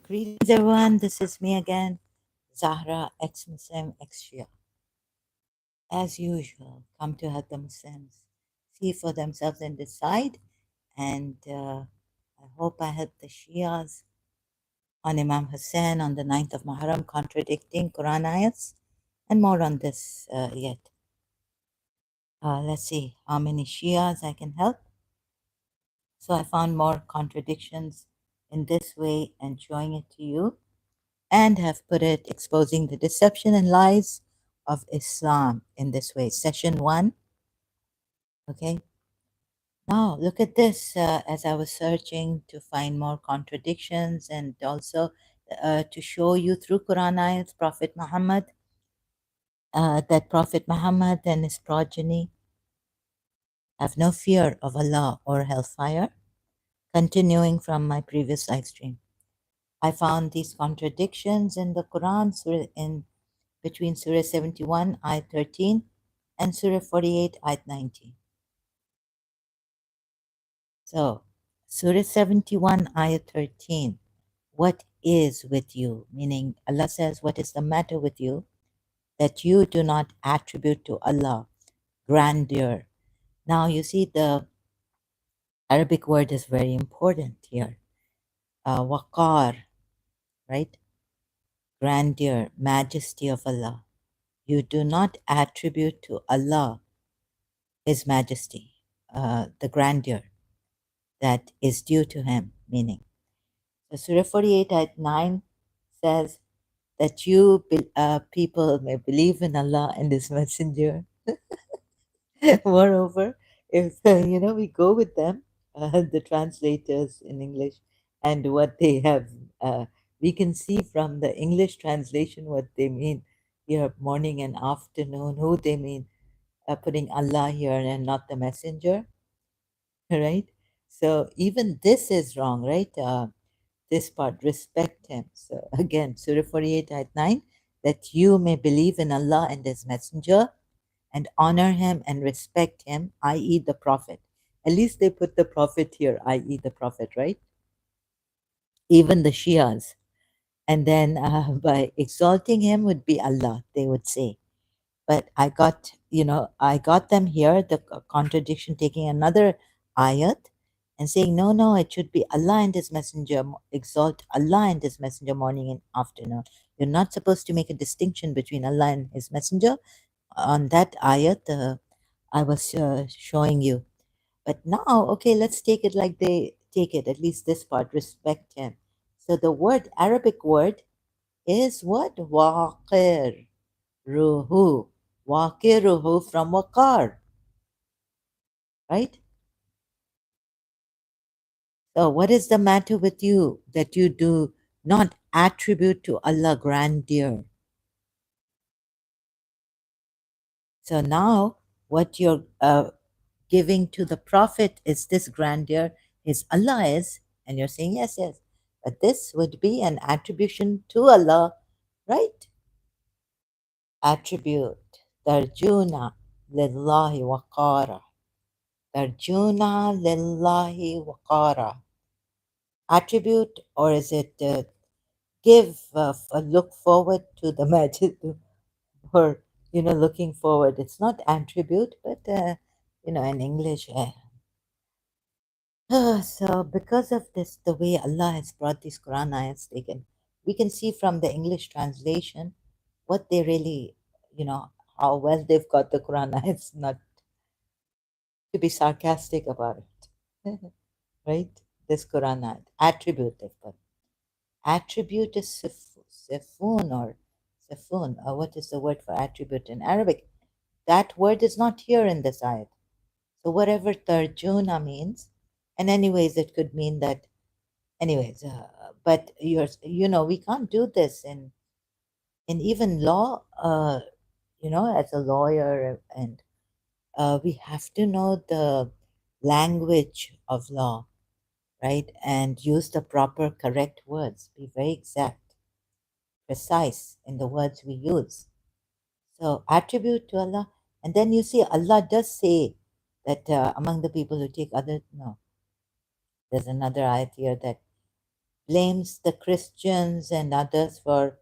Greetings, everyone. This is me again, Zahra, ex-Muslim, ex-Shia. As usual, come to help the Muslims see for themselves and decide. And I hope I help the Shias on Imam Hussein on the 9th of Muharram, contradicting Quran ayats, and more on this yet. Let's see how many Shias I can help. So I found more contradictions in this way and showing it to you, and have put it exposing the deception and lies of Islam in this way. Session 1. Okay. Now look at this. As I was searching to find more contradictions and also to show you through Quran ayats, Prophet Muhammad, that Prophet Muhammad and his progeny have no fear of Allah or hellfire. Continuing from my previous live stream, I found these contradictions in the Quran, in between Surah 71, Ayat 13, and Surah 48, Ayat 19. So, Surah 71, Ayat 13, what is with you? Meaning, Allah says, what is the matter with you that you do not attribute to Allah grandeur? Now, you see, the Arabic word is very important here. Waqar, right? Grandeur, majesty of Allah. You do not attribute to Allah His majesty, the grandeur that is due to Him, meaning. So Surah 48, Ayat 9 says that you people may believe in Allah and His Messenger. Moreover, if we go with them, the translators in English, and what they have, we can see from the English translation what they mean here, morning and afternoon, who they mean, putting Allah here and not the messenger, right? So even this is wrong, right? This part, respect him. So again, Surah 48, Ayat 9, that you may believe in Allah and His Messenger and honor him and respect him, i.e., the Prophet. At least they put the Prophet here, i.e., the Prophet, right? Even the Shias. And then by exalting him would be Allah, they would say. But I got them here, the contradiction, taking another ayat and saying, no, it should be Allah and His Messenger, exalt Allah and His Messenger morning and afternoon. You're not supposed to make a distinction between Allah and His Messenger. On that ayat, I was showing you. But now, okay, let's take it like they take it, at least this part, respect Him. So the word, Arabic word, is what? Waqir, ruhu. Waqiruhu from waqar, right? So what is the matter with you that you do not attribute to Allah grandeur? So now what you're giving to the Prophet is this grandeur, his Allah is, and you're saying yes, yes. But this would be an attribution to Allah, right? Attribute. Tarjuna lillahi waqara. Tarjuna lillahi waqara. Attribute, or is it give a look forward to the majesty, or looking forward? It's not attribute, but in English. So because of this, the way Allah has brought these Quran ayats, we can see from the English translation what they really, how well they've got the Quran ayats, not to be sarcastic about it. Right? This Quran ayat, attribute they've got. Attribute is sifun or sifun. What is the word for attribute in Arabic? That word is not here in this ayat. So whatever tarjuna means, and anyways, it could mean that, anyways, but we can't do this in even law, as a lawyer, and we have to know the language of law, right? And use the proper, correct words, be very exact, precise in the words we use. So attribute to Allah. And then you see, Allah does say that among the people who take other, no, there's another ayat here that blames the Christians and others for,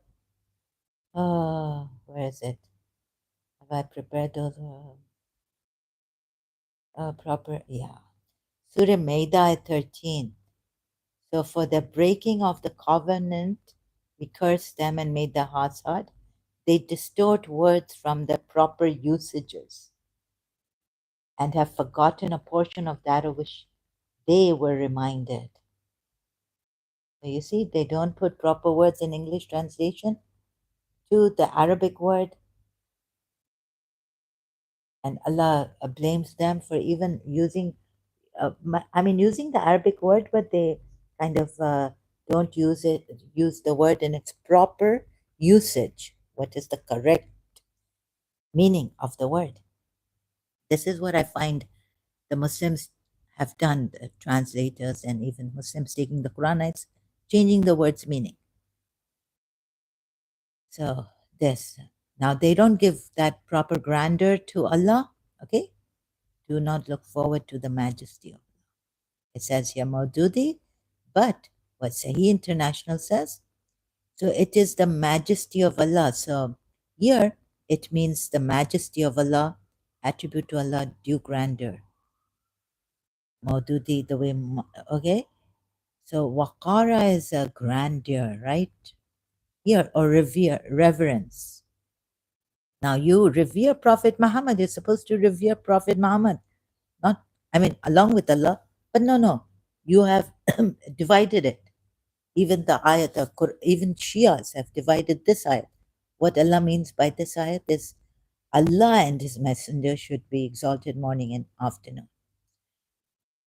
where is it? Have I prepared those? Proper, yeah. Surah Maida 13. So for the breaking of the covenant, we cursed them and made their hearts hard. They distort words from their proper usages and have forgotten a portion of that of which they were reminded. So you see, they don't put proper words in English translation to the Arabic word, and Allah blames them for even using, using the Arabic word, but they kind of don't use the word in its proper usage. What is the correct meaning of the word? This is what I find the Muslims have done, the translators and even Muslims taking the Quranites, changing the word's meaning. So this, now they don't give that proper grandeur to Allah, okay? Do not look forward to the majesty of Allah. It says here Maududi, but what Sahih International says, so it is the majesty of Allah. So here it means the majesty of Allah, attribute to Allah, due grandeur. Maududi, the way, okay? So Waqara is a grandeur, right? Here, or revere, reverence. Now you revere Prophet Muhammad, you're supposed to revere Prophet Muhammad, not, along with Allah, but no, you have divided it. Even the ayat, even Shias have divided this ayat. What Allah means by this ayat is Allah and His Messenger should be exalted morning and afternoon.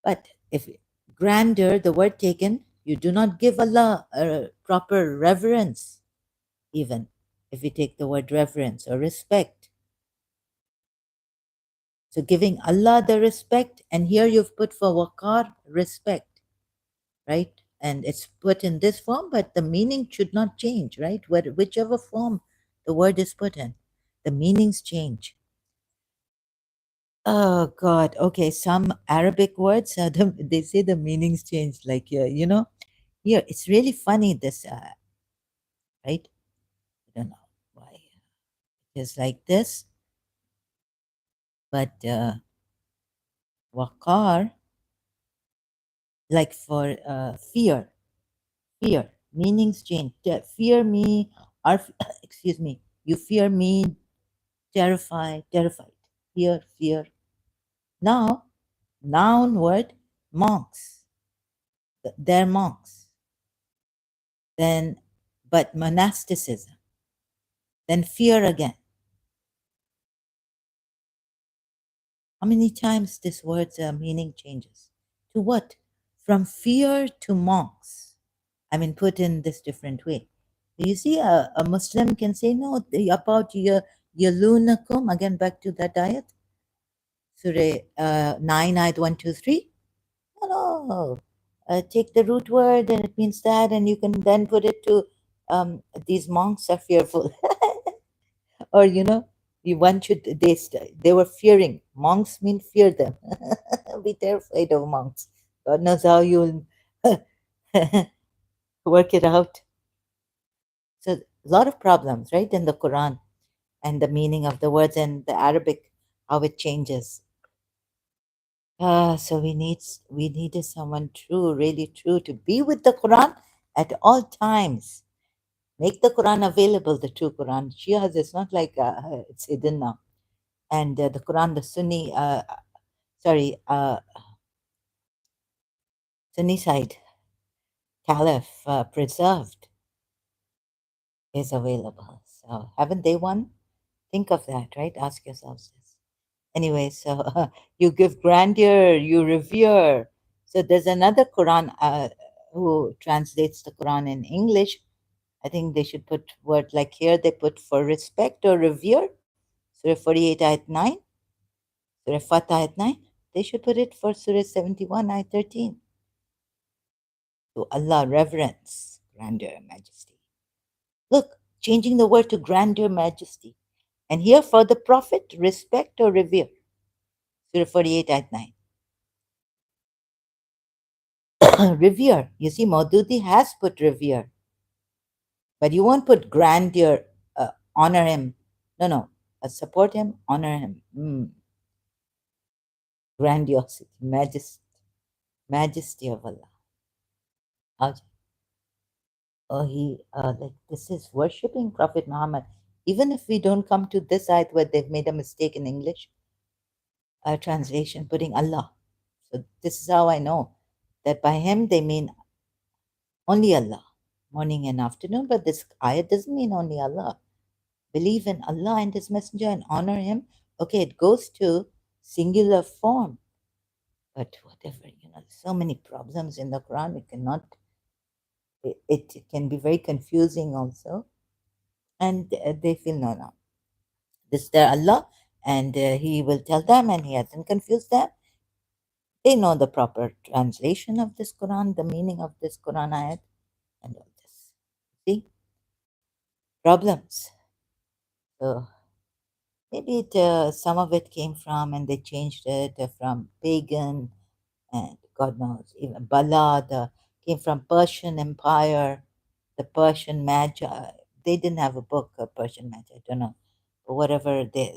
But if grandeur, the word taken, you do not give Allah a proper reverence, even if we take the word reverence or respect. So giving Allah the respect, and here you've put for waqar, respect, right? And it's put in this form, but the meaning should not change, right? Whichever form the word is put in, the meanings change. Oh God, okay, some Arabic words, they say the meanings change, like, here, it's really funny, this, right? I don't know why it's like this, but waqar, like for fear, meanings change. Fear me, or excuse me, you fear me, terrified, fear. Now, noun word, monks, they're monks. Then, but monasticism, then fear again. How many times this word's meaning changes? To what? From fear to monks. Put in this different way. You see, a Muslim can say, no, about yalunakum, again back to that ayat, Surah 9, ayat 1, 2, 3. No. Take the root word and it means that, and you can then put it to these monks are fearful. Or, one should, they were fearing. Monks mean fear them. Be terrified of monks. God knows how you'll work it out. So, a lot of problems, right, in the Quran, and the meaning of the words, and the Arabic, how it changes. So we needed someone true, really true, to be with the Quran at all times. Make the Quran available, the true Quran. Shias, it's not like it's hidden now. And the Quran, the Sunni, Sunni side, Caliph preserved, is available. So haven't they won? Think of that, right? Ask yourselves this. Anyway, so you give grandeur, you revere. So there's another Quran who translates the Quran in English. I think they should put word like here, they put for respect or revere. Surah 48, ayat 9. Surah Fatah, ayat 9. They should put it for Surah 71, ayat 13. To Allah, reverence, grandeur, majesty. Look, changing the word to grandeur, majesty. And here for the Prophet, respect or revere. Surah 48, ayat 9. Revere. You see, Maududi has put revere, but you won't put grandeur, honor him. No, no. Support him, honor him. Grandiosity, majesty of Allah. How- like this is worshipping Prophet Muhammad. Even if we don't come to this ayat where they've made a mistake in English translation, putting Allah. So this is how I know that by him they mean only Allah, morning and afternoon. But this ayat doesn't mean only Allah. Believe in Allah and His Messenger and honor Him. Okay, it goes to singular form. But whatever, so many problems in the Quran. It can be very confusing also. And they feel, no, no, this is their Allah, and He will tell them, and He hasn't confused them. They know the proper translation of this Quran, the meaning of this Quran ayat, and all this. See? Problems. So maybe some of it came from, and they changed it from pagan, and God knows, even Bala, came from Persian Empire, the Persian Magi. They didn't have a book, Persian Magi, I don't know. But whatever they,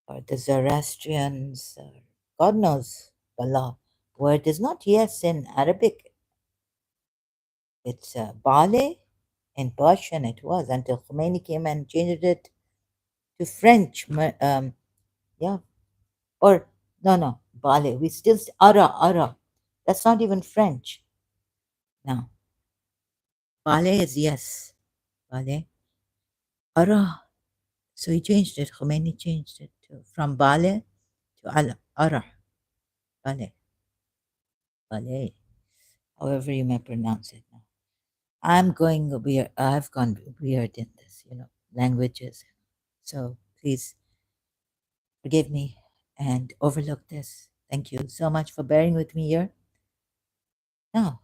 or the Zoroastrians, or God knows, Bala. Word is not yes in Arabic, it's Bale. In Persian it was until Khomeini came and changed it to French. Yeah, or no, no, Bale. We still Ara. That's not even French. Now, Bale is yes. Bale. Ara. So he changed it. Khomeini changed it from Bale to Ara. Bale. Bale. However you may pronounce it now. I'm going weird. I've gone weird in this, languages. So please forgive me and overlook this. Thank you so much for bearing with me here. Now,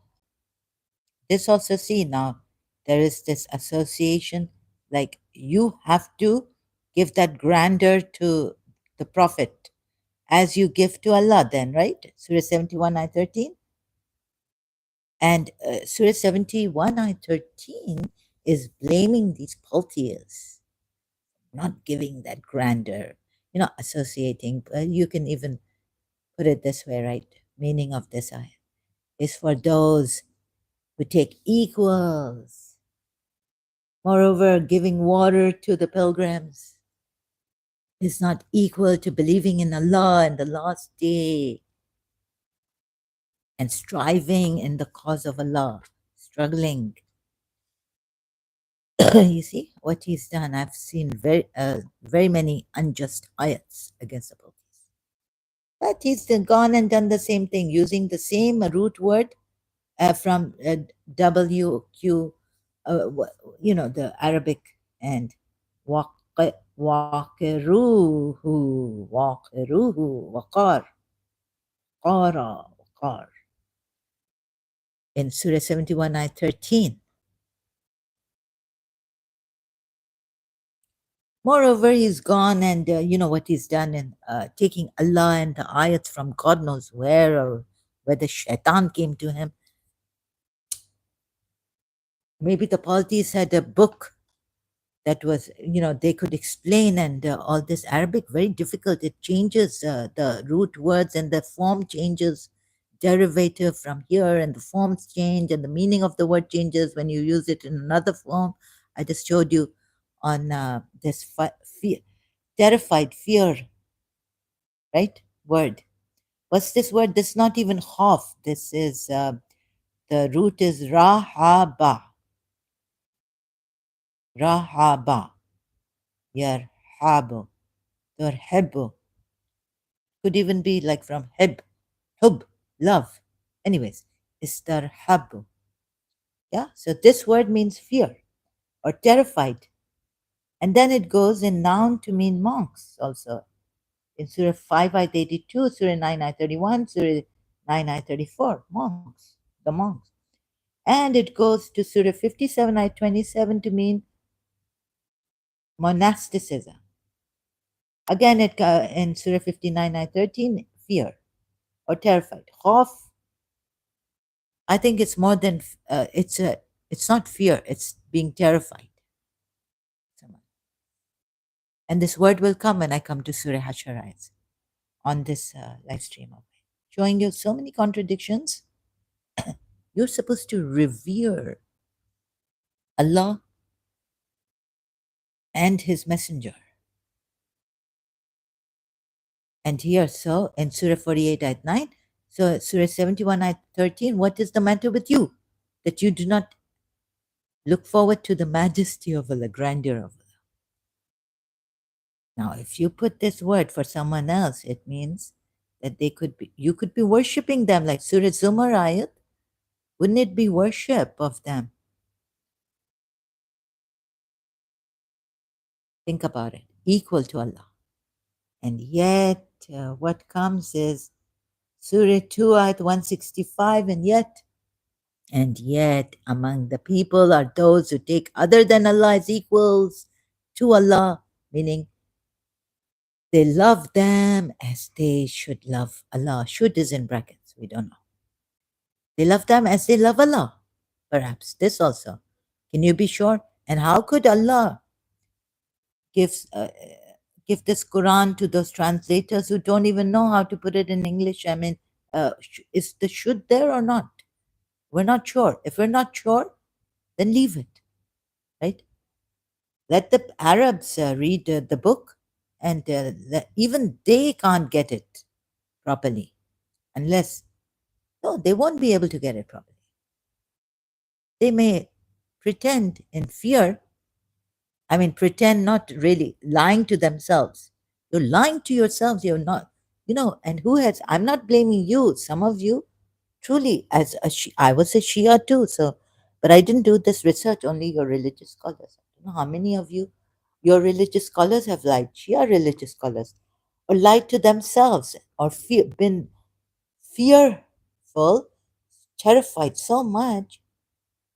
this also, see, now there is this association, like you have to give that grandeur to the Prophet as you give to Allah, then, right? Surah 71, ayah 13. And Surah 71, ayah 13 is blaming these polytheists, not giving that grandeur, associating. You can even put it this way, right? Meaning of this ayah is for those who take equals. Moreover, giving water to the pilgrims is not equal to believing in Allah and the last day and striving in the cause of Allah, struggling. You see what he's done? I've seen very many unjust ayats against the Prophet. But he's gone and done the same thing using the same root word from WQ, the Arabic, and waqiruhu, waqar, in Surah 71, ayah 13. Moreover, he's gone and you know what he's done in taking Allah and the ayats from God knows where, or where the shaitan came to him. Maybe the polities had a book that was, they could explain, and all this Arabic, very difficult. It changes the root words, and the form changes, derivative from here, and the forms change, and the meaning of the word changes when you use it in another form. I just showed you on this terrified, fear, right? Word. What's this word? This is not even khaf. This is, the root is rahaba. Rahaba. Yarhabu. Turhibu. Could even be like from hub, love. Anyways, istarhabu. Yeah, so this word means fear or terrified. And then it goes in noun to mean monks also. In Surah 5, ayah 82, Surah 9, ayah 31, Surah 9, ayah 34, monks, the monks. And it goes to Surah 57, ayah 27 to mean monasticism. Again, it in Surah 59, ayah 13, fear or terrified. Khawf I think it's more than it's not fear, it's being terrified. And this word will come when I come to Surah Hasharites on this live stream of mine, showing you so many contradictions. You're supposed to revere Allah and His Messenger. And here, so in Surah 48, ayat 9, so Surah 71, ayat 13, what is the matter with you that you do not look forward to the majesty of Allah, grandeur of Allah? Now, if you put this word for someone else, it means that you could be worshipping them, like Surah Zumar ayat. Wouldn't it be worship of them? Think about it, equal to Allah. And yet, what comes is Surah 2, ayat 165, and yet among the people are those who take other than Allah as equals to Allah, meaning they love them as they should love Allah. Should is in brackets, we don't know. They love them as they love Allah. Perhaps this also. Can you be sure? And how could Allah give, give this Quran to those translators who don't even know how to put it in English? I mean, is the should there or not? We're not sure. If we're not sure, then leave it, right? Let the Arabs read the book, and even they can't get it properly unless, no, they won't be able to get it properly. They may pretend in fear. I mean, pretend, not really lying to themselves. You're lying to yourselves. You're not, and who has, I'm not blaming you. Some of you, truly, I was a Shia too. So, but I didn't do this research, only your religious scholars. I don't know how many of you, your religious scholars have lied, Shia religious scholars, or lied to themselves, or been fearful, terrified so much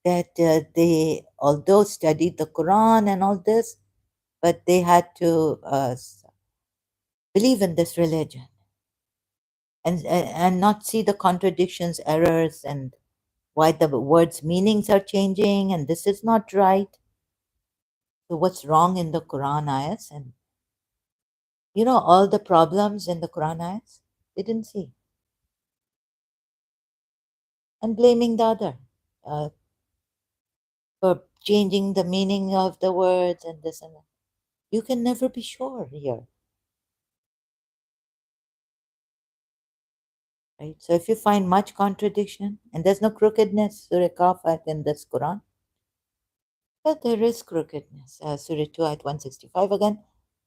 that they, although studied the Quran and all this, but they had to believe in this religion and not see the contradictions, errors, and why the words' meanings are changing, and this is not right. So, what's wrong in the Quran ayahs? And all the problems in the Quran ayahs, they didn't see, and blaming the other uh, for changing the meaning of the words and this and that. You can never be sure here. Right? So if you find much contradiction, and there's no crookedness, Surah Kaf in this Quran, but there is crookedness. Surah 2 at 165 again.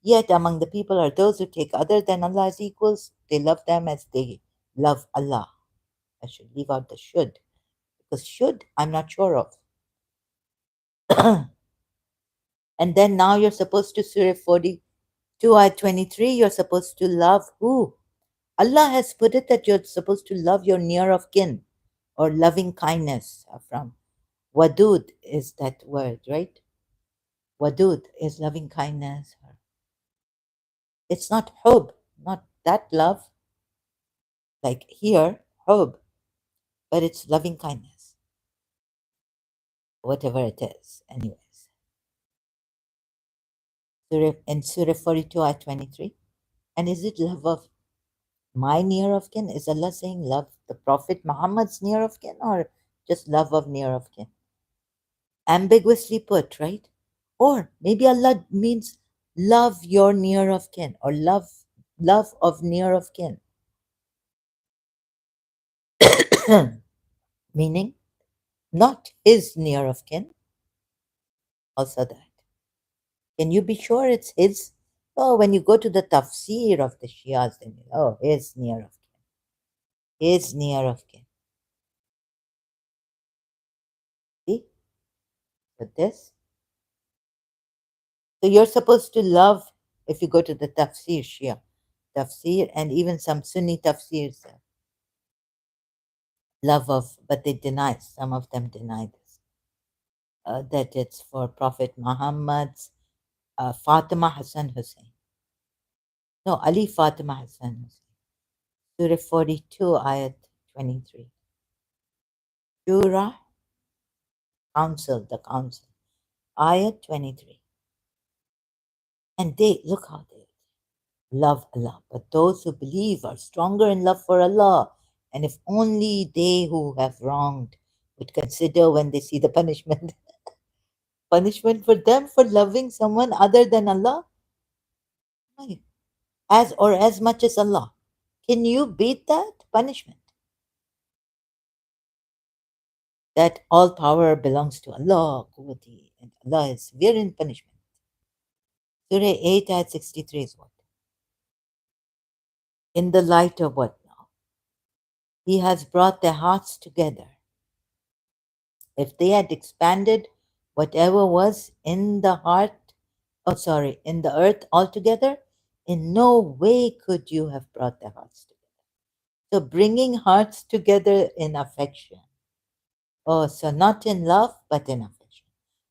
Yet among the people are those who take other than Allah as equals. They love them as they love Allah. I should leave out the should, because should, I'm not sure of. And then now you're supposed to, Surah 42 at 23, you're supposed to love who? Allah has put it that you're supposed to love your near of kin, or loving kindness from Wadud is that word, right? Wadud is loving kindness. It's not hub, not that love, like here, hub, but it's loving kindness, whatever it is. Anyways, in Surah 42, ayat 23. And is it love of my near of kin? Is Allah saying love the Prophet Muhammad's near of kin, or just love of near of kin? Ambiguously put, right? Or maybe Allah means love your near of kin, or love of near of kin. Meaning not his near of kin, also that. Can you be sure it's his? Oh, when you go to the tafsir of the Shias, then his near of kin. His near of kin. See? But this. So you're supposed to love, if you go to the tafsir, Shia tafsir, and even some Sunni tafsirs, love of, but they deny, some of them deny this, that it's for Prophet Muhammad's Fatima Hassan Hussein. No, Ali Fatima Hassan Hussein. Surah 42, ayat 23. Shura, council, the council. Ayat 23. And they, look how they love Allah. But those who believe are stronger in love for Allah. And if only they who have wronged would consider when they see the punishment. Punishment for them for loving someone other than Allah? Why? As or as much as Allah. Can you beat that punishment? That all power belongs to Allah, Quwwati, and Allah is severe in punishment. Surah 8 ayat 63 is what? In the light of what now? He has brought their hearts together. If they had expanded whatever was in the heart, in the earth altogether, in no way could you have brought their hearts together. So bringing hearts together in affection. Oh, so not in love, but in affection.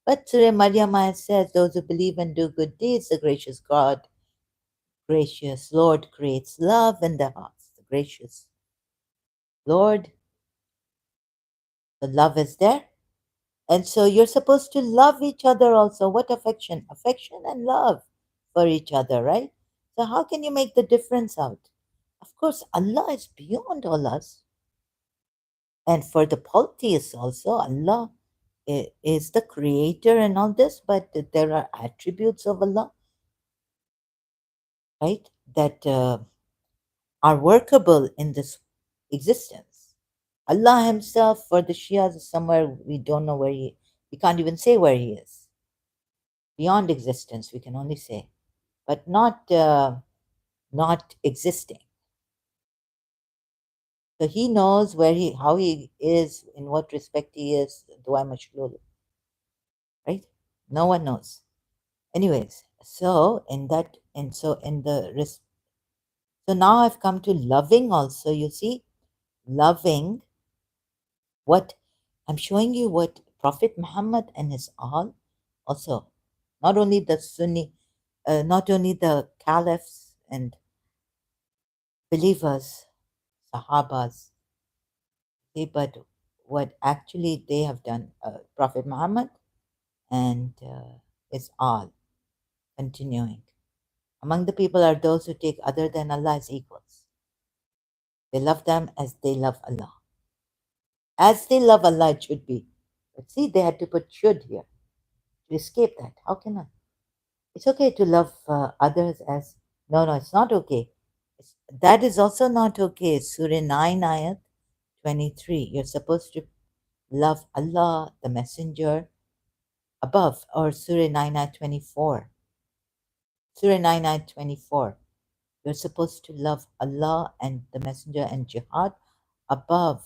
But Surah Maryam says, those who believe and do good deeds, the gracious God, gracious Lord creates love in their hearts. The gracious Lord, the love is there. And so you're supposed to love each other also. What affection? Affection and love for each other, right? So how can you make the difference out? Of course, Allah is beyond all us. And for the polytheists also, Allah is the creator and all this, but there are attributes of Allah, right, that are workable in this existence. Allah Himself, for the Shias, is somewhere we don't know where we can't even say where He is. Beyond existence, we can only say, but not existing. So He knows how He is, in what respect He is, Dua Mashlul, right? No one knows. Anyways, so in that, and so in the so now I've come to loving also. You see, loving what I'm showing you, what Prophet Muhammad and his all also, not only the Sunni, not only the caliphs and believers, Sahabas, but what actually they have done, Prophet Muhammad and his all continuing. Among the people are those who take other than Allah as equals. They love them as they love Allah. As they love Allah, it should be. But see, they had to put should here to escape that. How can I? It's okay to love others as. No, it's not okay. That is also not okay. Surah 9, ayat 23. You're supposed to love Allah, the Messenger, above. Or Surah 9, ayat 24. Surah 9, ayat 24. You're supposed to love Allah and the Messenger and jihad above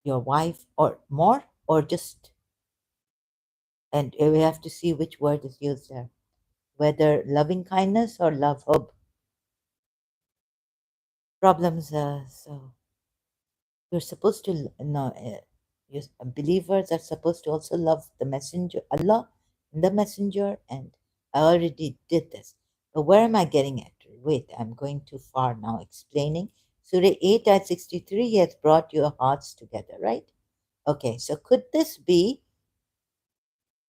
your wife, or more, or just, and we have to see which word is used there, whether loving kindness or love hope problems. So you're supposed to no, believers are supposed to also love the Messenger, Allah, and the Messenger, and I already did this. But where am I getting at? Wait, I'm going too far now explaining. Surah 8 at 63, He has brought your hearts together, right? Okay, so could this be,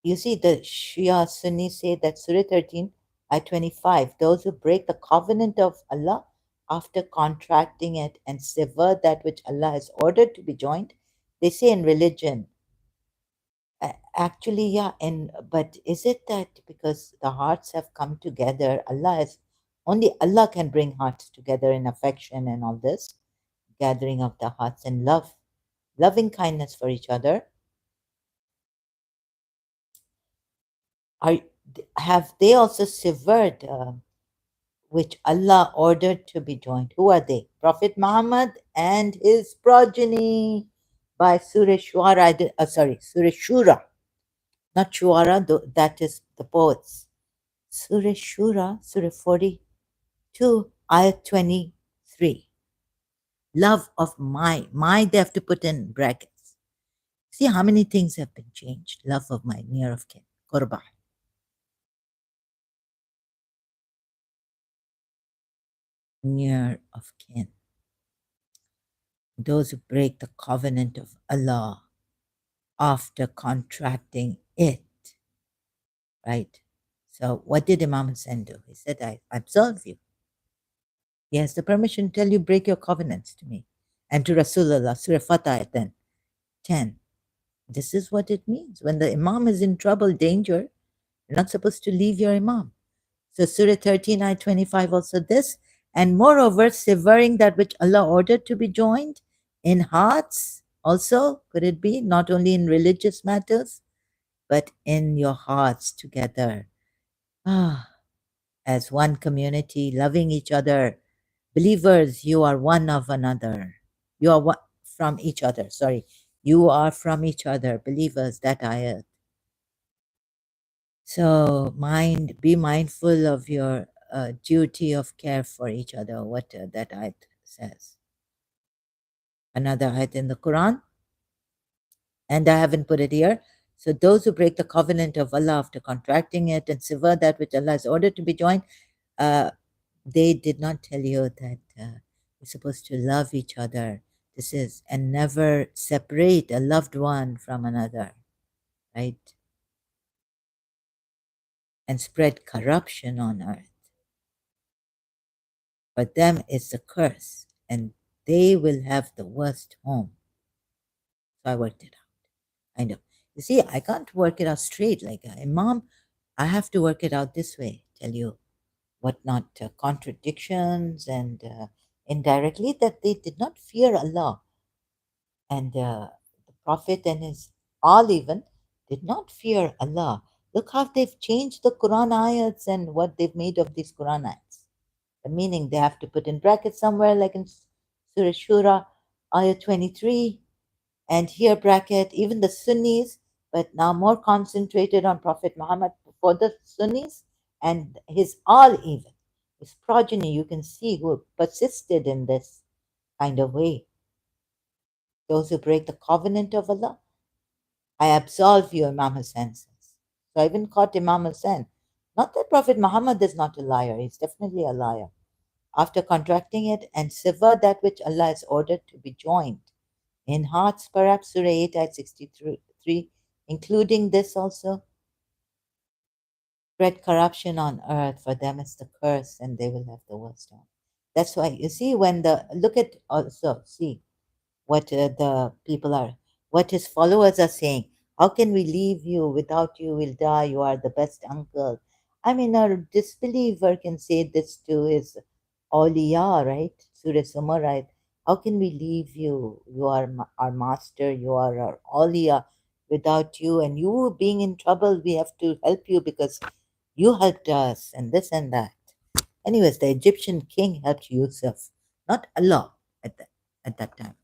you see, the Shia Sunni say that Surah 13 at 25, those who break the covenant of Allah after contracting it and sever that which Allah has ordered to be joined, they say in religion, actually, yeah, and but is it that because the hearts have come together, only Allah can bring hearts together in affection and all this, gathering of the hearts and love, loving kindness for each other. Are, have they also severed which Allah ordered to be joined? Who are they? Prophet Muhammad and his progeny by Surah Shuara. Surah Shura, not Shuara. That is the poets. Surah Shura, Surah 42, Ayat 23. Love of my. They have to put in brackets. See how many things have been changed. Love of my, near of kin, Qurbah. Near of kin. those who break the covenant of Allah after contracting it, right? So what did Imam Hussein do? He said, I absolve you. He has the permission to tell you, break your covenants to me and to Rasulullah, Surah Fatah then, 10. This is what it means. When the Imam is in trouble, danger, you're not supposed to leave your Imam. So Surah 13, ayah 25 also this. And moreover, severing that which Allah ordered to be joined in hearts also, could it be, not only in religious matters, but in your hearts together. Ah, as one community, loving each other. Believers, you are one of another. You are one from each other. Sorry. You are from each other. Believers, that ayat. So be mindful of your duty of care for each other, what that ayat says. Another ayat in the Quran, and I haven't put it here. So those who break the covenant of Allah after contracting it and sever that which Allah has ordered to be joined, they did not tell you that you're supposed to love each other. This is, and never separate a loved one from another, right? And spread corruption on earth. For them it's a curse, and they will have the worst home. So I worked it out. I know. You see, I can't work it out straight like Imam. I have to work it out this way, tell you what not contradictions and indirectly that they did not fear Allah. And the Prophet and his all even did not fear Allah. Look how they've changed the Quran ayats and what they've made of these Quran ayats. The meaning they have to put in brackets somewhere, like in Surah Shura, ayat 23, and here bracket, even the Sunnis, but now more concentrated on Prophet Muhammad for the Sunnis and his all even, his progeny, you can see who persisted in this kind of way. Those who break the covenant of Allah, I absolve you, Imam Hussein says. So I even caught Imam Hussein. Not that Prophet Muhammad is not a liar, he's definitely a liar. After contracting it and sever that which Allah has ordered to be joined. In hearts, perhaps Surah 8, ayat 63, including this also. Spread corruption on earth, for them is the curse, and they will have the worst of. That's why, you see, when look at also, see, what the people are, what his followers are saying. How can we leave you? Without you, we'll die. You are the best uncle. I mean, a disbeliever can say this to his awliya, right? Surah Sumar, right? How can we leave you? You are our master. You are our awliya. Without you and you being in trouble, we have to help you because you helped us and this and that. Anyways, the Egyptian king helped Yusuf, not Allah at that time,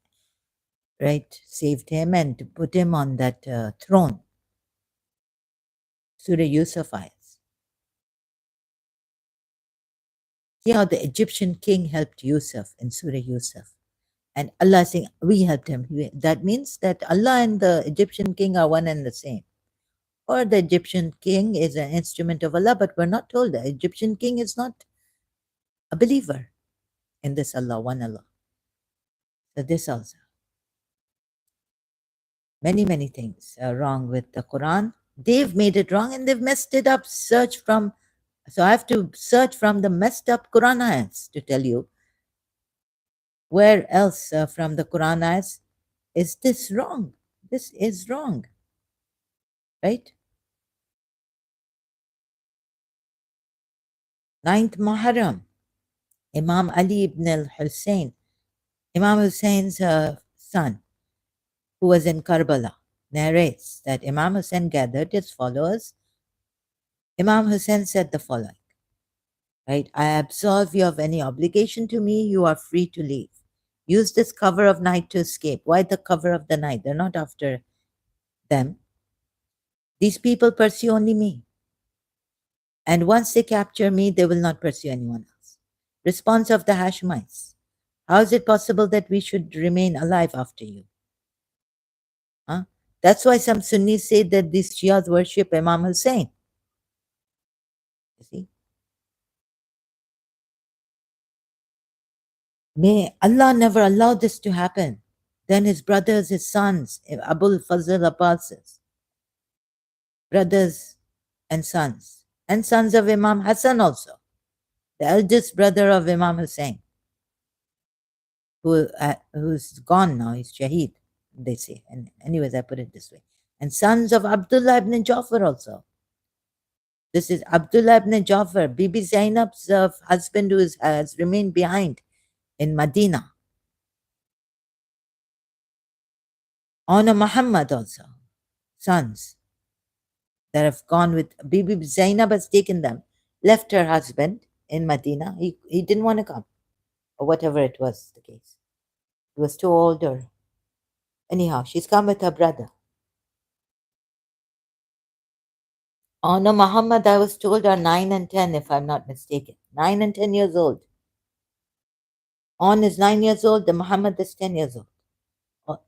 right? Saved him and put him on that throne. Surah Yusuf ayats. See how the Egyptian king helped Yusuf in Surah Yusuf. And Allah saying, we helped him. That means that Allah and the Egyptian king are one and the same. Or the Egyptian king is an instrument of Allah, but we're not told the Egyptian king is not a believer in this Allah, one Allah. So this also. Many things are wrong with the Quran. They've made it wrong and they've messed it up. So I have to search from the messed up Quran ayats to tell you where else from the Quran ayats is this wrong. This is wrong, right? 9th Muharram, Imam Ali ibn al-Hussein, Imam Hussein's son, who was in Karbala, narrates that Imam Hussein gathered his followers. Imam Hussein said the following, right? I absolve you of any obligation to me. You are free to leave. Use this cover of night to escape. Why the cover of the night? They're not after them. These people pursue only me. And once they capture me, they will not pursue anyone else. Response of the Hashemites. How is it possible that we should remain alive after you? Huh? That's why some Sunnis say that these Shias worship Imam Hussein. You see? May Allah never allow this to happen. Then his brothers, his sons, Abul Fazl Abbas's brothers and sons of Imam Hassan also, the eldest brother of Imam Hussein, who's gone now, he's Shaheed, they say. And anyways, I put it this way. And sons of Abdullah ibn Jafar also. This is Abdullah ibn Jafar, Bibi Zainab's husband, who has remained behind in Medina. Honor Muhammad also, sons that have gone with Bibi Zainab has taken them, left her husband in Medina. He didn't want to come, or whatever it was the case. He was too old, or anyhow, she's come with her brother. Honor Muhammad, I was told, are 9 and 10, if I'm not mistaken. 9 and 10 years old. On is 9 years old, the Muhammad is 10 years old.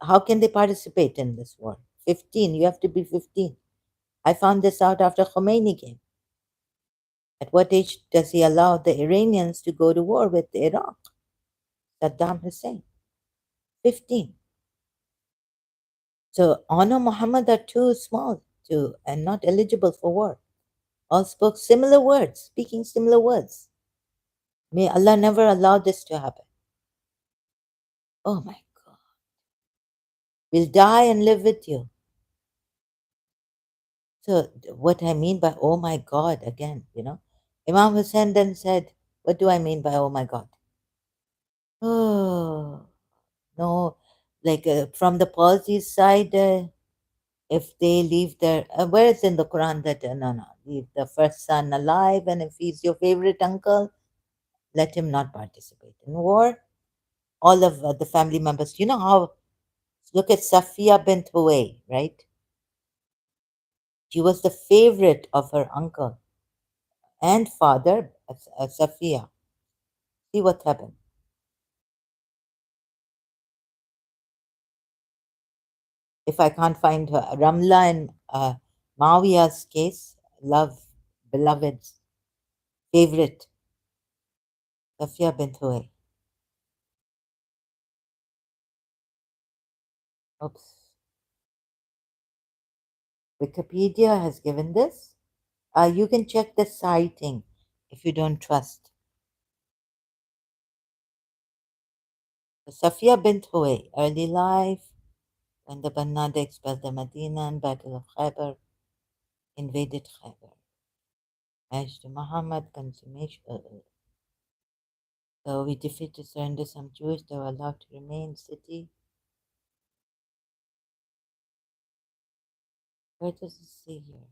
How can they participate in this war? 15, you have to be 15. I found this out after Khomeini came. At what age does he allow the Iranians to go to war with Iraq? Saddam Hussein. 15. So Honor Muhammad are too small to and not eligible for war. All spoke similar words, speaking similar words. May Allah never allow this to happen. Oh my God. We'll die and live with you. So what I mean by oh my God again, Imam Hussein then said, what do I mean by oh my God? Oh, no, like from the Parsis side, if they leave their, where is in the Quran that, no, leave the first son alive, and if he's your favorite uncle, let him not participate in war. All of the family members, you know how, look at Safiya bint Huway, right? She was the favorite of her uncle and father, Safiya. See what happened. If I can't find her, Ramla and Mawiya's case, love, beloved's favorite, Safiya bint Huway. Oops. Wikipedia has given this. You can check the citing if you don't trust. Safiya bint Huway, early life, when the Bannada expelled the Medina and Battle of Khyber, invaded Khyber. Marriage to Muhammad, consummation. So we defeated, surrender some Jews that were allowed to remain in the city. Where does it say here?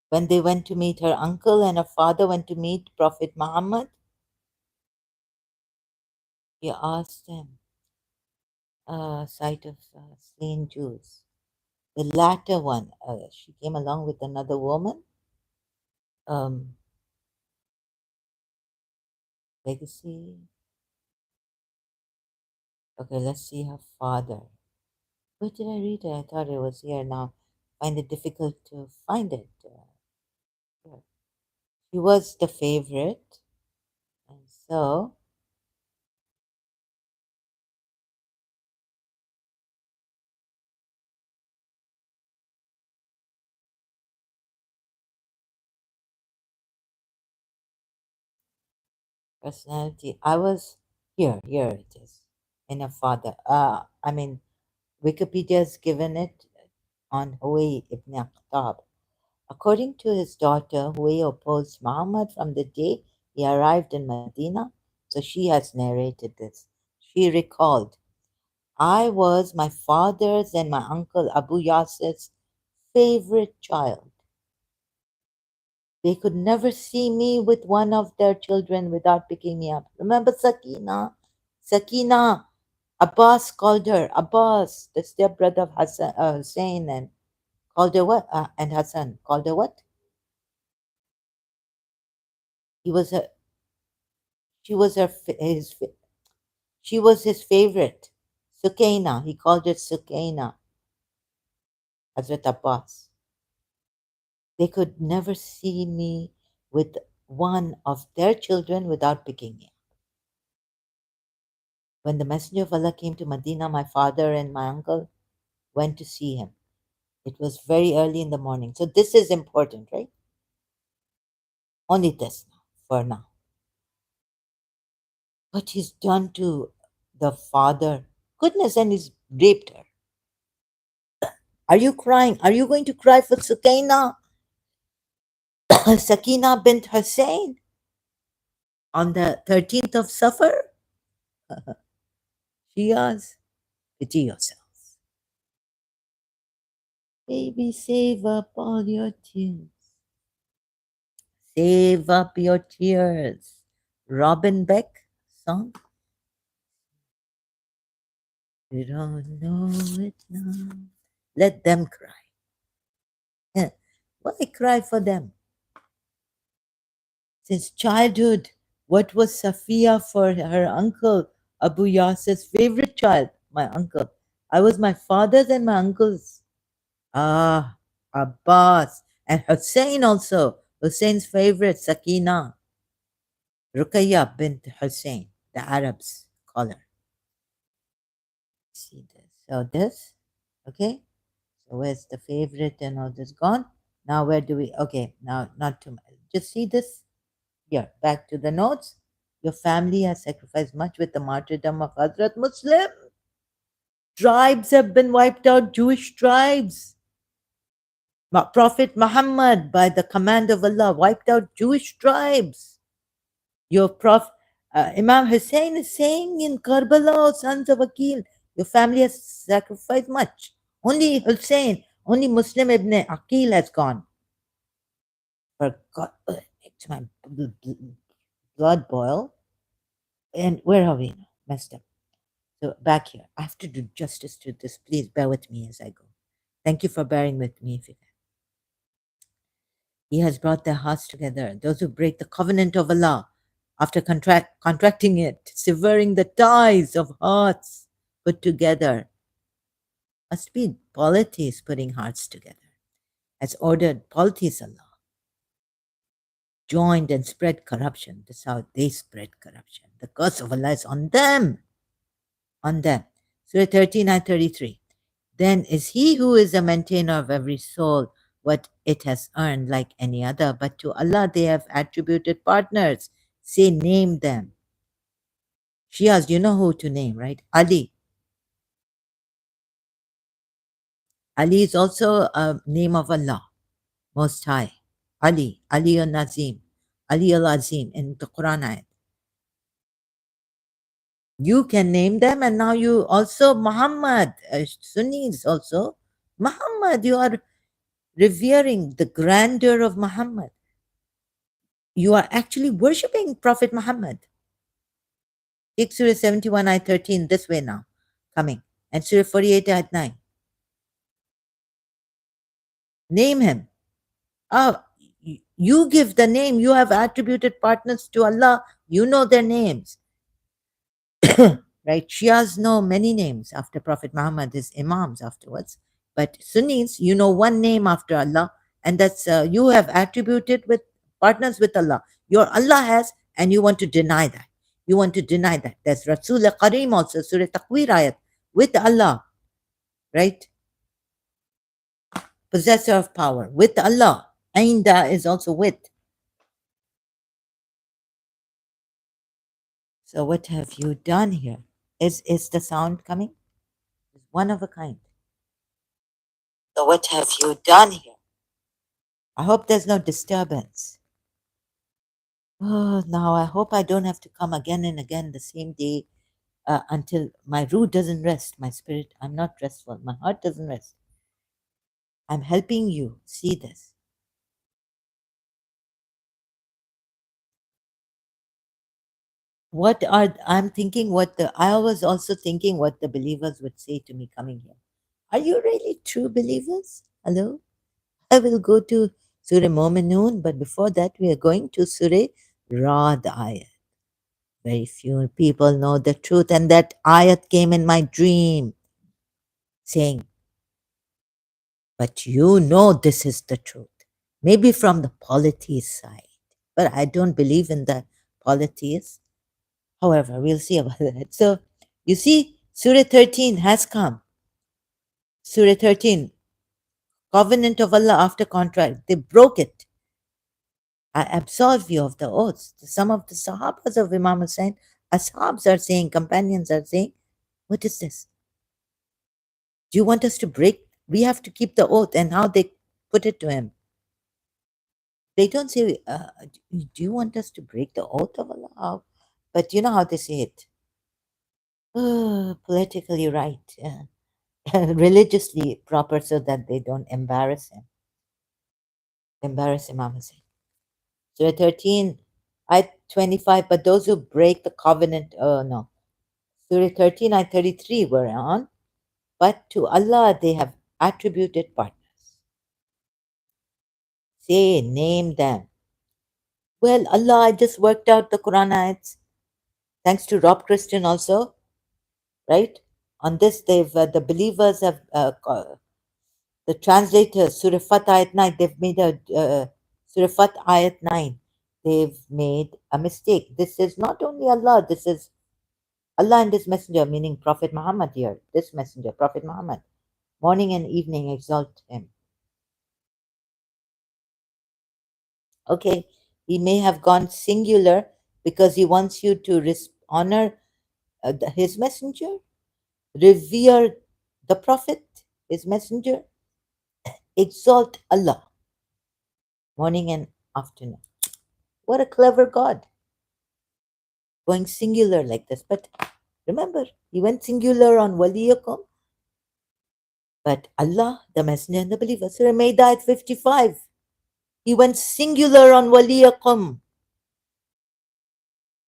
When they went to meet her uncle and her father went to meet Prophet Muhammad, he asked them, sight of slain Jews. The latter one, she came along with another woman. Legacy. Okay, let's see her father. Where did I read it? I thought it was here now. Find it difficult to find it. Here. She was the favorite. And so, personality. I was here. Here it is. In her father. Wikipedia has given it on Huway ibn Akhtab. According to his daughter, Huway opposed Muhammad from the day he arrived in Medina. So she has narrated this. She recalled, I was my father's and my uncle Abu Yasir's favorite child. They could never see me with one of their children without picking me up. Remember Sakina? Sakina, Abbas called her, Abbas, the stepbrother of Hussein, and called her what? And Hassan called her what? He was her, she was her, she was his favorite. Sukaina, he called her Sukaina, Hazrat Abbas. They could never see me with one of their children without picking me up. When the Messenger of Allah came to Medina, my father and my uncle went to see him. It was very early in the morning. So this is important, right? Only this now, for now. What he's done to the father, goodness, and he's raped her. Are you crying? Are you going to cry for Sukaina? Sakina bint Hussein on the 13th of Safar? Shias, pity yourselves. Baby, save up all your tears. Save up your tears. Robin Beck song. You don't know it now. Let them cry. Yeah. Why cry for them? Since childhood, what was Safiya for her uncle, Abu Yasir's favorite child? My uncle. I was my father's and my uncle's. Ah, Abbas. And Hussein also. Hussein's favorite, Sakina. Ruqayya bint Hussein, the Arabs call her. See this. So this, okay. So where's the favorite and all this gone? Now where do we? Okay, now not too much. Just see this here. Back to the notes. Your family has sacrificed much with the martyrdom of Hazrat Muslim. Tribes have been wiped out. Jewish tribes. Prophet Muhammad, by the command of Allah, wiped out Jewish tribes. Your Imam Hussein is saying in Karbala, "O sons of Akil, your family has sacrificed much. Only Hussein, only Muslim Ibn Akil has gone." For God, it makes my blood boil. And where are we now? Messed up. So back here. I have to do justice to this. Please bear with me as I go. Thank you for bearing with me. If you can. He has brought their hearts together. Those who break the covenant of Allah after contracting it, severing the ties of hearts put together. Must be polities putting hearts together. As ordered, polities Allah. Joined and spread corruption. That's how they spread corruption. The curse of Allah is on them. On them. Surah 13 and 33. Then is he who is a maintainer of every soul what it has earned like any other, but to Allah they have attributed partners. Say, name them. Shias, you know who to name, right? Ali. Ali is also a name of Allah, Most High. Ali, Ali al-Nazim, Ali al-Azim in the Quran ayat. You can name them, and now you also Muhammad, Sunnis also. Muhammad, you are revering the grandeur of Muhammad. You are actually worshipping Prophet Muhammad. Take Surah 71, ayat 13 this way now, coming. And Surah 48, ayat 9. Name him. Ah, you give the name. You have attributed partners to Allah. You know their names. Right? Shias know many names after Prophet Muhammad, his Imams afterwards. But Sunnis, you know one name after Allah, and that's you have attributed with partners with Allah. Your Allah has, and you want to deny that. You want to deny that. There's Rasul Kareem also, Surah Takwir ayat, with Allah, right? Possessor of power, with Allah. Ainda is also with. So what have you done here? Is the sound coming? It's one of a kind. So what have you done here? I hope there's no disturbance. Oh, now I hope I don't have to come again and again the same day until my root doesn't rest, my spirit. I'm not restful. My heart doesn't rest. I'm helping you see this. I'm thinking I was also thinking what the believers would say to me coming here. Are you really true believers? Hello? I will go to Surah Mu'minun, but before that we are going to Surah Rad ayat. Very few people know the truth, and that ayat came in my dream saying, but you know this is the truth. Maybe from the polity side. But I don't believe in the polytheists. However, we'll see about that. So you see, Surah 13 has come. Surah 13, covenant of Allah after contract. They broke it. I absolve you of the oaths. Some of the Sahabas of Imam Hussein, Ashabs are saying, companions are saying, what is this? Do you want us to break? We have to keep the oath. And how they put it to him. They don't say, do you want us to break the oath of Allah? But you know how they say it. Oh, politically right. Religiously proper so that they don't embarrass him. Embarrass Imam Hussein. Surah 13, ayat 25. But those who break the covenant, oh no. Surah 13, ayat 33 we're on. But to Allah they have attributed partners. Say, name them. Well, Allah, I just worked out the Quran ayats. Thanks to Rob Christian also, right? On this, the believers have the translators, Surah Fat Ayat 9, they've made a Surah Fat Ayat 9. They've made a mistake. This is not only Allah, this is Allah and His Messenger, meaning Prophet Muhammad here. This Messenger, Prophet Muhammad. Morning and evening exalt him. Okay, he may have gone singular because he wants you to honor his messenger, revere the prophet, his messenger, exalt Allah, morning and afternoon. What a clever God, going singular like this. But remember, he went singular on waliyakum, but Allah, the messenger and the believer. Surah Maida at 55. He went singular on waliyakum,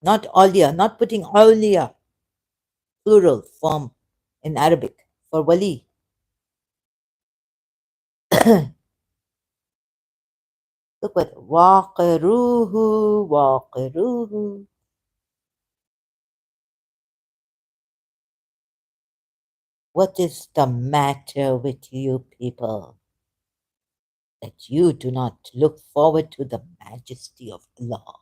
not awliya, not putting awliya, plural form in Arabic for wali. Look what waqiruhu, waqiruhu. What is the matter with you people that you do not look forward to the majesty of Allah?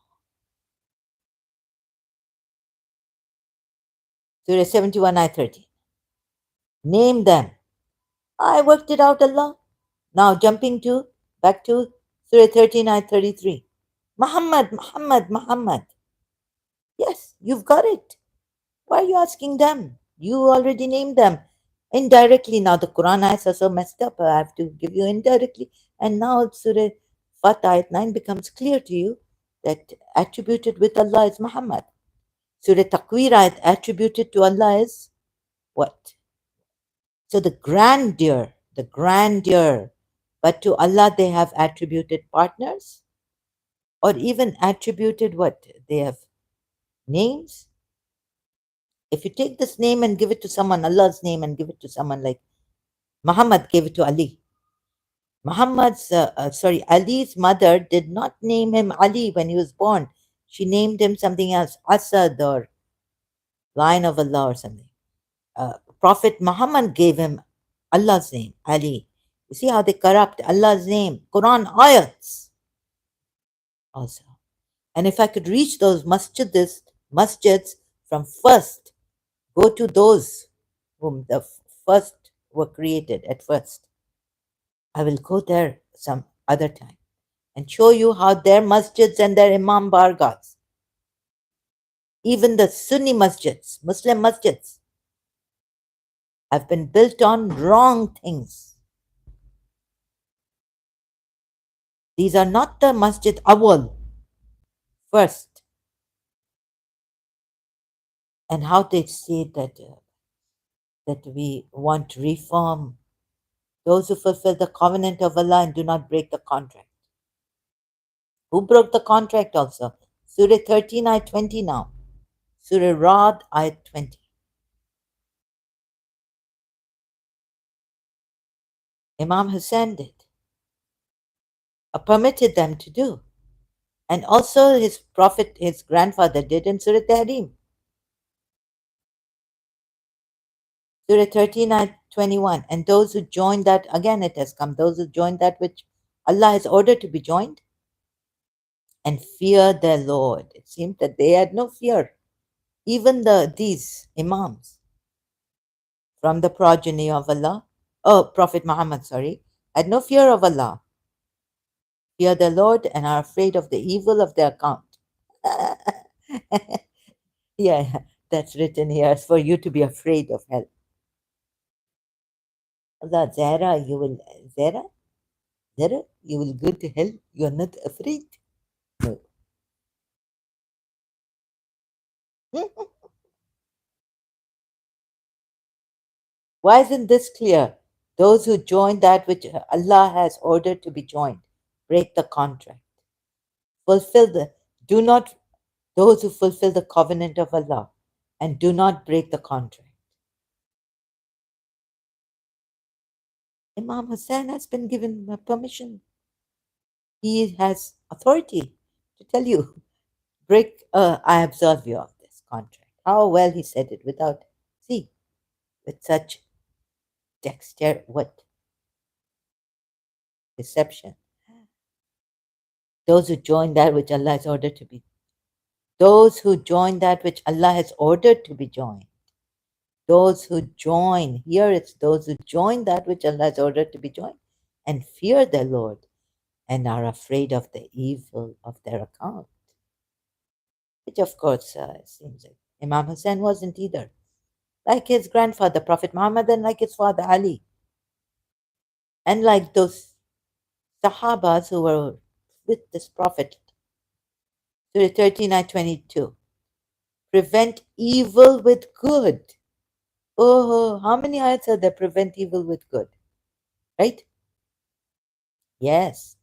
Surah 71, ayah 30. Name them. I worked it out, Allah. Now jumping to back to Surah 13, ayah 33. Muhammad, Muhammad, Muhammad. Yes, you've got it. Why are you asking them? You already named them. Indirectly, now the Quran ayahs are so messed up, I have to give you indirectly. And now Surah Fat ayat 9 becomes clear to you that attributed with Allah is Muhammad. Surah Takwir ayat attributed to Allah is what? So the grandeur, but to Allah they have attributed partners or even attributed what? They have names. If you take this name and give it to someone, Allah's name, and give it to someone like Muhammad gave it to Ali. Ali's mother did not name him Ali when he was born. She named him something else, Asad or Lion of Allah or something. Prophet Muhammad gave him Allah's name, Ali. You see how they corrupt Allah's name, Quran ayats also. And if I could reach those masjids from first, go to those whom the first were created at first. I will go there some other time and show you how their masjids and their imam bargahs, even the Sunni masjids, Muslim masjids, have been built on wrong things. These are not the masjid awal, first, and how they say that we want reform. Those who fulfill the covenant of Allah and do not break the contract. Who broke the contract also? Surah 13, ayat 20 now. Surah Rad, ayat 20. Imam Hussein did, permitted them to do. And also his prophet, his grandfather did in Surah Tahrim. Surah 13, ayat 21. And those who join that, again it has come, those who join that which Allah has ordered to be joined and fear their Lord. It seemed that they had no fear. Even these imams from the progeny of Allah, oh, Prophet Muhammad, sorry, had no fear of Allah, fear the Lord, and are afraid of the evil of their account. Yeah, that's written here as for you to be afraid of hell. Allah, Zahra, Zahra, you will go to hell. You are not afraid. No. Why isn't this clear? Those who join that which Allah has ordered to be joined break the contract. Fulfill the, do not, those who fulfill the covenant of Allah and do not break the contract. Imam Hussain has been given permission. He has authority to tell you, I absolve you of this contract. How well he said it without, see, with such what deception. Those who join that which Allah has ordered to be, those who join that which Allah has ordered to be joined. Those who join, here it's those who join that which Allah has ordered to be joined and fear their Lord and are afraid of the evil of their account. Which, of course, seems like Imam Hussain wasn't either. Like his grandfather, Prophet Muhammad, and like his father, Ali. And like those Sahabas who were with this Prophet. Surah 39:22. Prevent evil with good. Oh, how many ayats are there? Prevent evil with good. Right? Yes.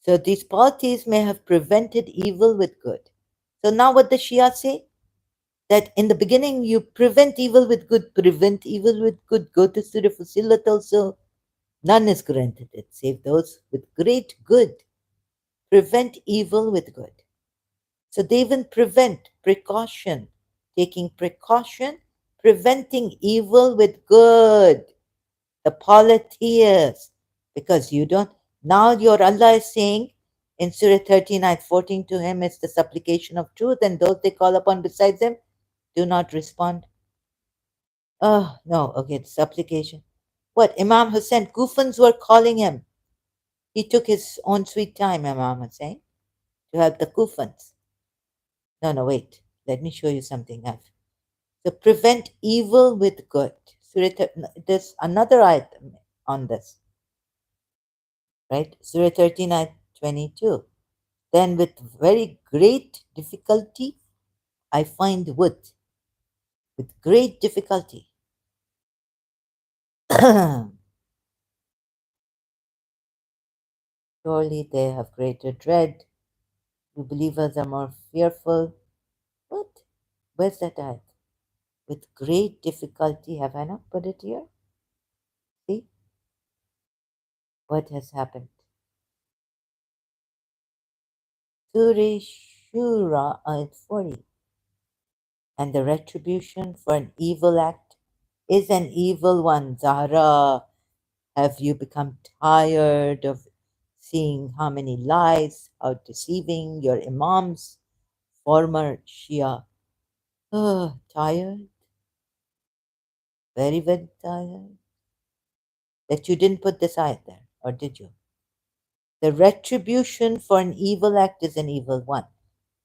So these parties may have prevented evil with good. So now what the Shia say? That in the beginning you prevent evil with good, prevent evil with good. Go to Surah Fusilat also. None is granted it, save those with great good. Prevent evil with good. So they even prevent precaution, taking precaution, preventing evil with good. The polytheists, because you don't, now your Allah is saying in Surah 39:14, to him is the supplication of truth, and those they call upon besides him do not respond. Oh, no, okay, the supplication. What, Imam Hussein, Kufans were calling him. He took his own sweet time, Imam Hussein, to help the Kufans. No, no, wait. Let me show you something else. So prevent evil with good. There's another ayat on this, right? Surah 39:22. Then with very great difficulty, I find wood. With great difficulty. Surely they have greater dread. You believers are more fearful. What? Where's that ayat? With great difficulty, have I not put it here? See what has happened. Surah Shura, ayat 40. And the retribution for an evil act is an evil one. Zahra, have you become tired of seeing how many lies are deceiving your imams, former Shia? Oh, tired? Very, very tired? That you didn't put this ayat there, or did you? The retribution for an evil act is an evil one.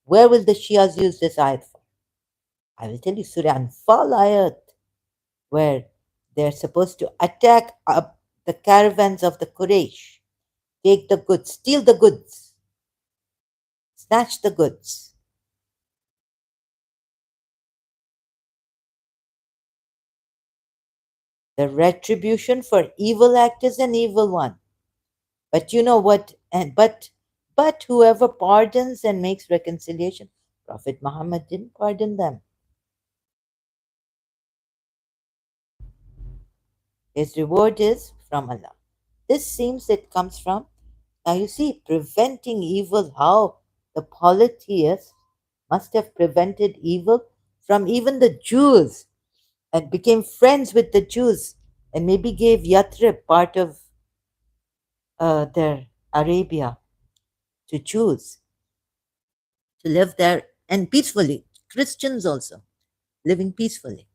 Where will the Shias use this ayat for? I will tell you, Surah Anfal ayat, where they're supposed to attack up the caravans of the Quraysh, take the goods, steal the goods, snatch the goods. The retribution for evil act is an evil one. But you know what? But whoever pardons and makes reconciliation, Prophet Muhammad didn't pardon them. His reward is from Allah. This seems it comes from, now you see, preventing evil, how the polytheists must have prevented evil from even the Jews and became friends with the Jews and maybe gave Yathrib, part of their Arabia, to Jews. to live there and peacefully. Christians also living peacefully.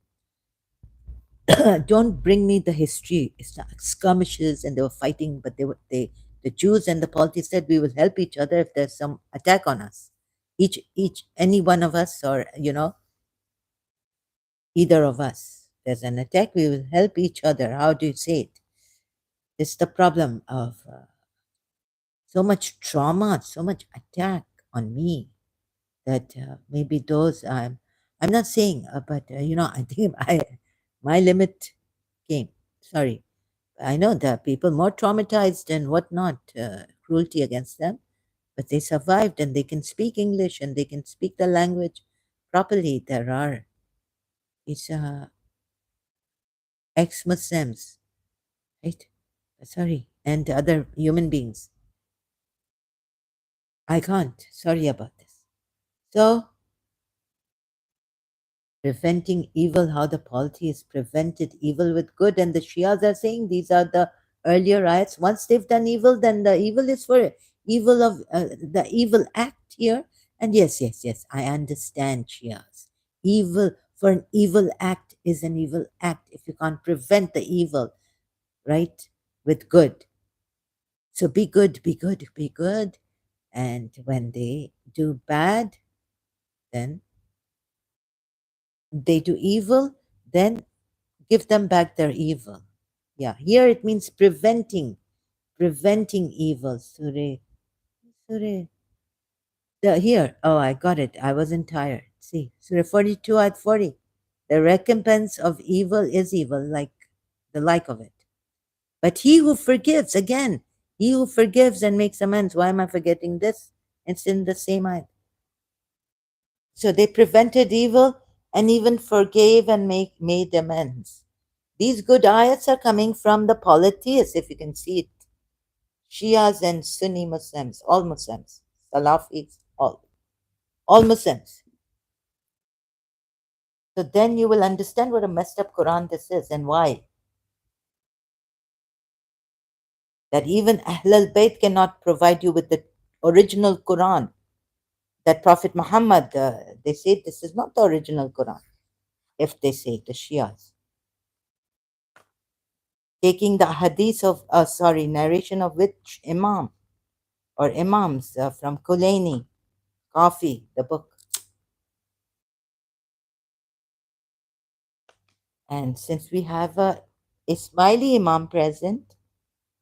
Don't bring me the history. It's not skirmishes and they were fighting, but the Jews and the Palti said we will help each other if there's some attack on us. Any one of us, or either of us. There's an attack, we will help each other. How do you say it? It's the problem of so much trauma, so much attack on me that maybe those I'm not saying, but I think my limit came. Sorry, I know there are people more traumatized and whatnot, cruelty against them, but they survived and they can speak English and they can speak the language properly. There are it's ex-Muslims, right? Sorry, and other human beings. I can't. Sorry about this. So, preventing evil, how the polytheists prevented evil with good, and the Shias are saying these are the earlier ayats. Once they've done evil, then the evil is for evil of the evil act here. And yes, I understand Shias. Evil for an evil act is an evil act if you can't prevent the evil, right? With good. So be good, be good, be good. And when they do bad, then they do evil, then give them back their evil. Yeah, here it means preventing evil. Surah. Here, oh, I got it. I wasn't tired. See, Surah 42 at 40. The recompense of evil is evil, like the like of it. But he who forgives, again, he who forgives and makes amends. Why am I forgetting this? It's in the same ayat. So they prevented evil and even forgave and made amends. These good ayats are coming from the polytheists, if you can see it. Shias and Sunni Muslims, all Muslims, Salafis, all Muslims. So then you will understand what a messed up Quran this is and why. That even Ahlul Bayt cannot provide you with the original Quran. That Prophet Muhammad, they say this is not the original Quran, if they say the Shias. Taking the hadith of, narration of which Imam or Imams from Kulaini, Kafi, the book. And since we have a Ismaili Imam present,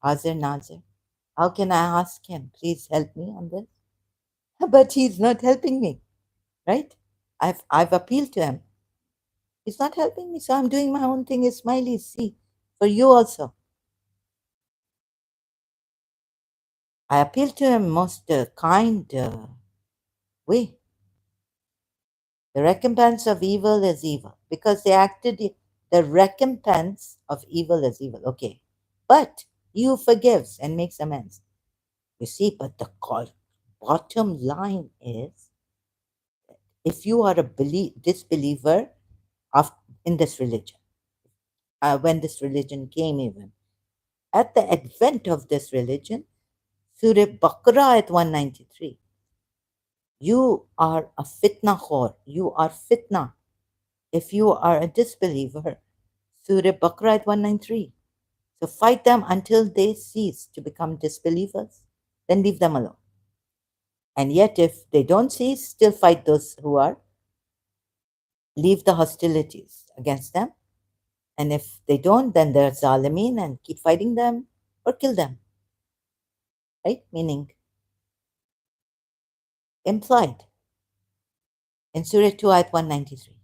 Hazir Nazir, how can I ask him, please help me on this? But he's not helping me, right? I've appealed to him. He's not helping me, so I'm doing my own thing, Ismaili. See, for you also. I appeal to him most kind way. The recompense of evil is evil because they acted. The recompense of evil is evil. Okay, but you forgives and makes amends. You see, but the bottom line is, if you are a disbeliever of in this religion, when this religion came, even at the advent of this religion, Surah Baqarah at 193. You are a fitna khor. You are fitna. If you are a disbeliever, Surah Baqarah at 193. So fight them until they cease to become disbelievers. Then leave them alone. And yet, if they don't cease, still fight those who are. Leave the hostilities against them. And if they don't, then they're zalimeen and keep fighting them or kill them. Right? Meaning implied in Surah 2 ayat 193.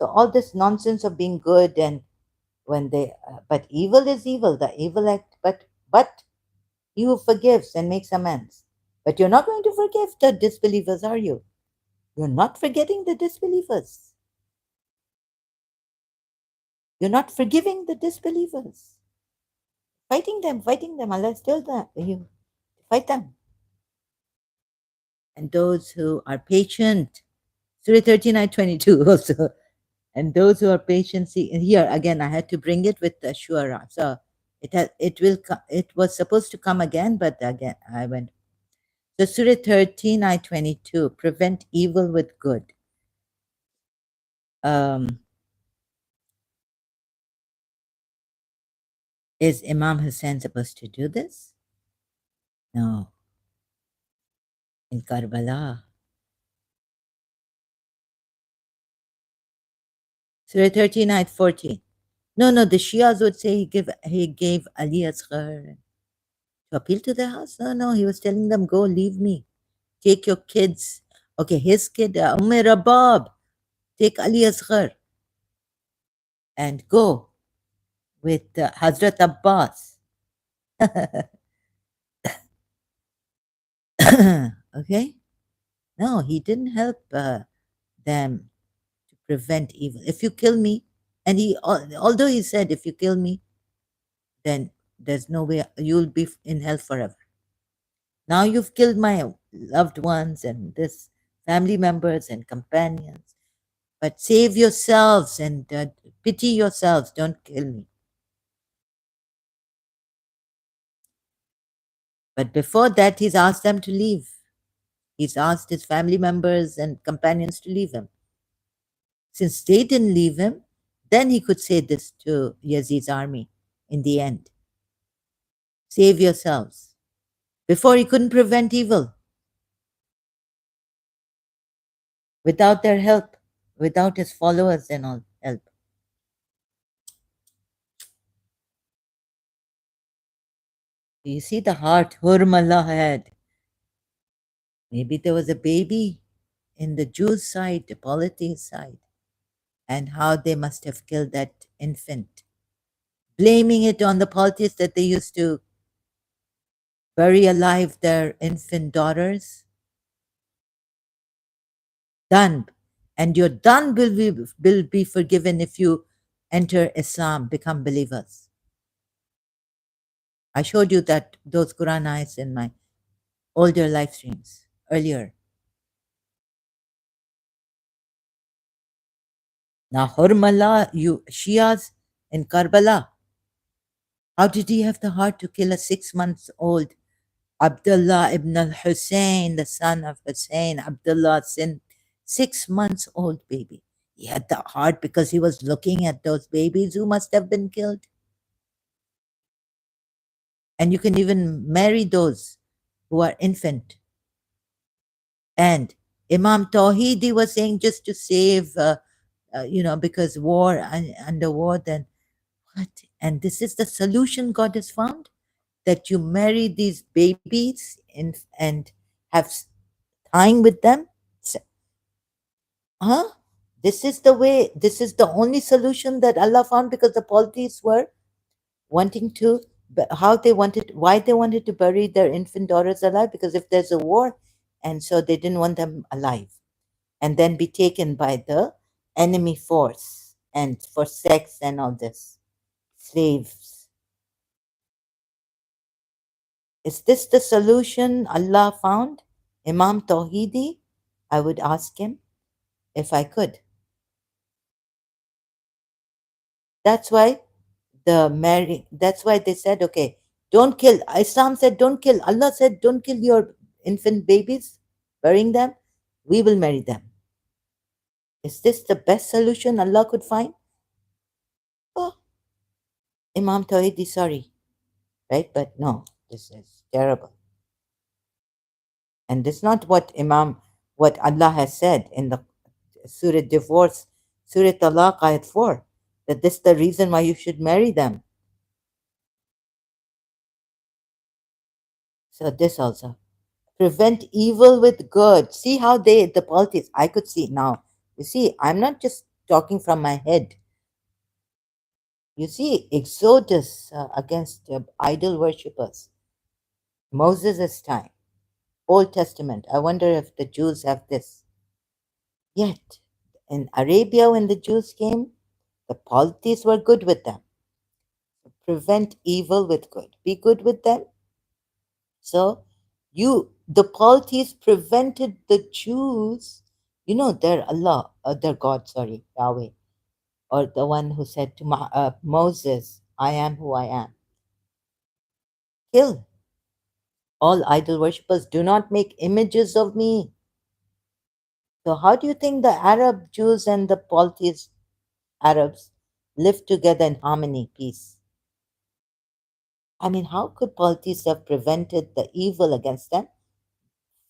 So all this nonsense of being good and when they, but evil is evil, the evil act, but he who forgives and makes amends. But you're not going to forgive the disbelievers, are you? You're not forgetting the disbelievers. You're not forgiving the disbelievers. Fighting them. Allah told that you fight them. And those who are patient, Surah 39:22 also. And those who are patient, see, and here again, I had to bring it with the Shura. So It was supposed to come again, but again I went. So Surah 13, I 22, prevent evil with good. Um, is Imam Hussein supposed to do this? No, in Karbala. Surah 13, ayat 14. No, no, the Shias would say he gave Ali Asghar to appeal to their house. No, no, he was telling them, go, leave me. Take your kids. Okay, his kid, Rabab, take Ali Asghar and go with Hazrat Abbas. Okay? No, he didn't help them to prevent evil. If you kill me, and although he said, if you kill me, then there's no way you'll be in hell forever. Now you've killed my loved ones and this family members and companions, but save yourselves and pity yourselves. Don't kill me. But before that, he's asked them to leave. He's asked his family members and companions to leave him. Since they didn't leave him, then he could say this to Yazid's army in the end: save yourselves. Before, he couldn't prevent evil without their help, without his followers and all help. You see the heart Hurmallah had. Maybe there was a baby in the Jews' side, the polytheist side, and how they must have killed that infant, blaming it on the polytheists that they used to bury alive their infant daughters. Done. And your done will be forgiven if you enter Islam, become believers. I showed you that those Quran ayats in my older live streams earlier. Now, Hurmala, you Shias in Karbala, how did he have the heart to kill a 6 months old Abdullah ibn al Hussein, the son of Hussein, Abdullah sin, 6 months old baby? He had the heart because he was looking at those babies who must have been killed. And you can even marry those who are infant. And Imam Tawhidi was saying just to save, because war, under war, then what? And this is the solution God has found, that you marry these babies and have time with them. Huh? This is the way, this is the only solution that Allah found, because the polytheists were wanting to, why they wanted to bury their infant daughters alive, because if there's a war, and so they didn't want them alive and then be taken by the enemy force and for sex and all this. Slaves. Is this the solution Allah found? Imam Tawhidi? I would ask him if I could. That's why that's why they said, okay, don't kill. Islam said don't kill. Allah said don't kill your infant babies, burying them. We will marry them. Is this the best solution Allah could find? Oh, Imam Tawhidi, sorry. Right? But no, this is terrible. And this is not what Allah has said in the Surah Divorce, Surah Talaq, Ayat 4, that this is the reason why you should marry them. So this also. Prevent evil with good. See how the politics, I could see now. You see, I'm not just talking from my head. You see, Exodus against idol worshippers, Moses' time, Old Testament. I wonder if the Jews have this. Yet, in Arabia, when the Jews came, the polytheists were good with them. Prevent evil with good. Be good with them. So, the polytheists prevented the Jews, their Allah, their God, sorry, Yahweh, or the one who said to Moses, I am who I am. Kill all idol worshippers. Do not make images of me. So, how do you think the Arab Jews and the polytheist Arabs live together in harmony, peace? I mean, how could polytheists have prevented the evil against them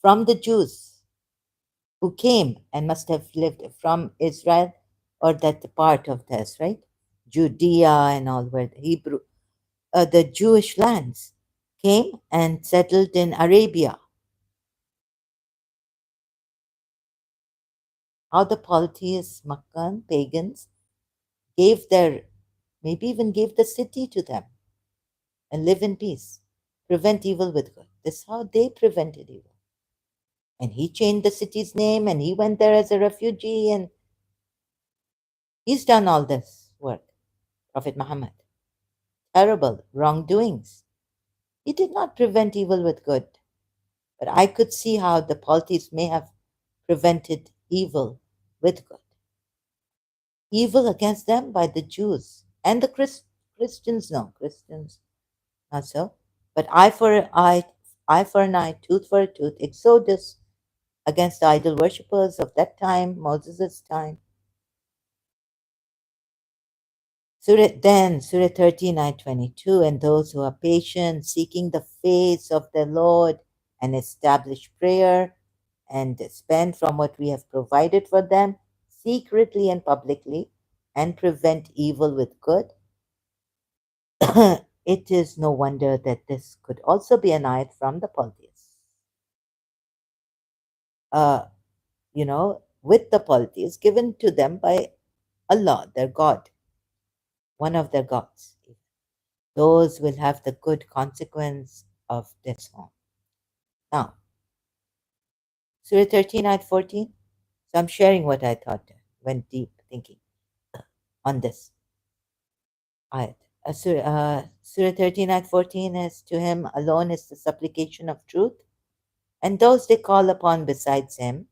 from the Jews who came and must have lived from Israel or that part of this, right? Judea and all where the Jewish lands came and settled in Arabia. How the polytheists, Makkan, pagans, gave their, maybe even gave the city to them and live in peace. Prevent evil with good. This is how they prevented evil. And he changed the city's name and he went there as a refugee and he's done all this work. Prophet Muhammad. Terrible wrongdoings. He did not prevent evil with good. But I could see how the polytheists may have prevented evil with good. Evil against them by the Jews and the Christians, no, Christians, not so. But eye for an eye, tooth for a tooth, Exodus against the idol worshippers of that time, Moses' time. Surah 13, ayah 22, and those who are patient, seeking the face of the Lord and establish prayer and spend from what we have provided for them, secretly and publicly, and prevent evil with good. It is no wonder that this could also be an ayat from the polytheists. Uh, with the polytheists given to them by Allah, their God, one of their gods. Those will have the good consequence of this home. Now, Surah 13, ayat 14. So I'm sharing what I thought, went deep thinking on this ayat. Surah 13, ayat 14 is to him alone is the supplication of truth, and those they call upon besides him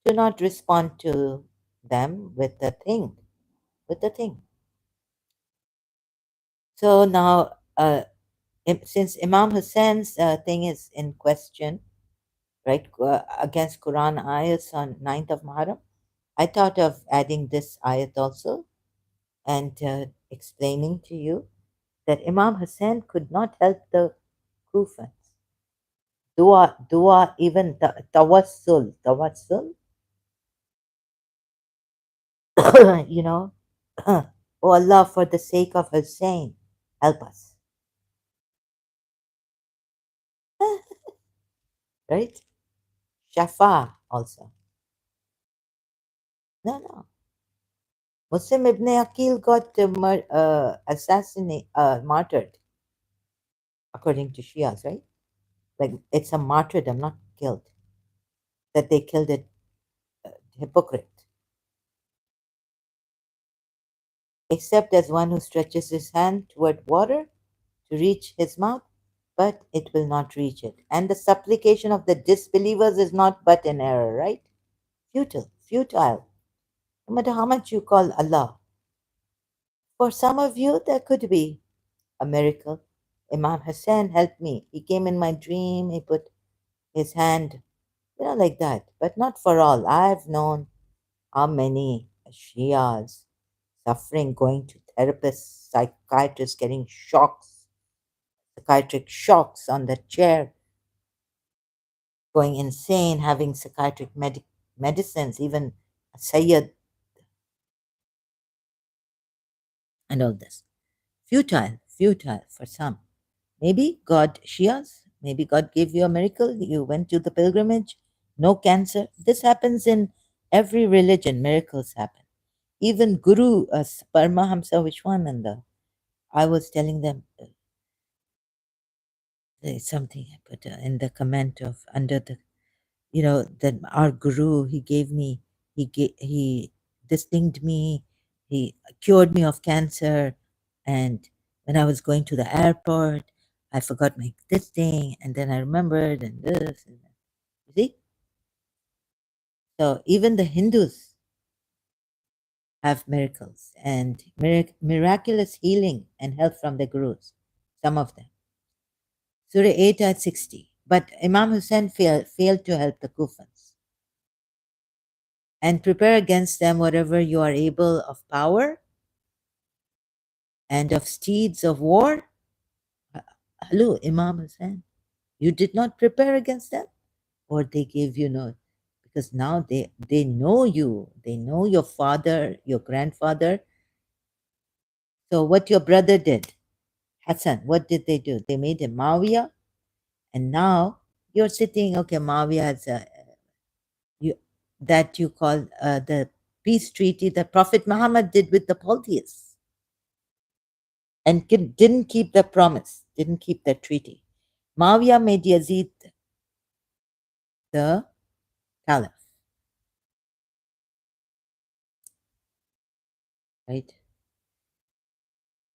do not respond to them with the thing, with the thing. So now, since Imam Hussein's thing is in question, right, against Quran ayats on 9th of Muharram, I thought of adding this ayat also and explaining to you that Imam Hussein could not help the Kufans. Dua, even tawassul, you know, oh Allah, for the sake of Hussein, help us, right? Shafa also. No, no. Muslim Ibn Aqil got assassinated, martyred, according to Shias, right? Like it's a martyrdom, not killed. That they killed a hypocrite, except as one who stretches his hand toward water to reach his mouth, but it will not reach it. And the supplication of the disbelievers is not but an error, right? Futile. No matter how much you call Allah. For some of you, there could be a miracle. Imam Hassan helped me. He came in my dream, he put his hand, like that. But not for all. I've known how many Shias suffering, going to therapists, psychiatrists, getting shocks, psychiatric shocks on the chair, going insane, having psychiatric medicines, even Sayyid and all this. Futile for some. Maybe God gave you a miracle. You went to the pilgrimage, no cancer. This happens in every religion. Miracles happen. Even Guru Paramahamsa Vishwananda, I was telling them there's something I put in the comment of under the, that our Guru, he distinct me, he cured me of cancer, and when I was going to the airport, I forgot my this thing, and then I remembered, and this, and that. You see, so even the Hindus have miracles and miraculous healing and help from the gurus. Some of them. Surah 8 at 60. But Imam Hussein failed to help the Kufans and prepare against them whatever you are able of power and of steeds of war. Uh, Hello, Imam Hussein. You did not prepare against them, or they gave you no, because now they know you, they know your father, your grandfather. So what your brother did, Hassan, what did they do? They made him Mawiya, and now you're sitting. Okay, Mawiya has a you that you call the peace treaty that Prophet Muhammad did with the polytheists, and didn't keep the promise, didn't keep the treaty. Mawiya made Yazid the caliph, right?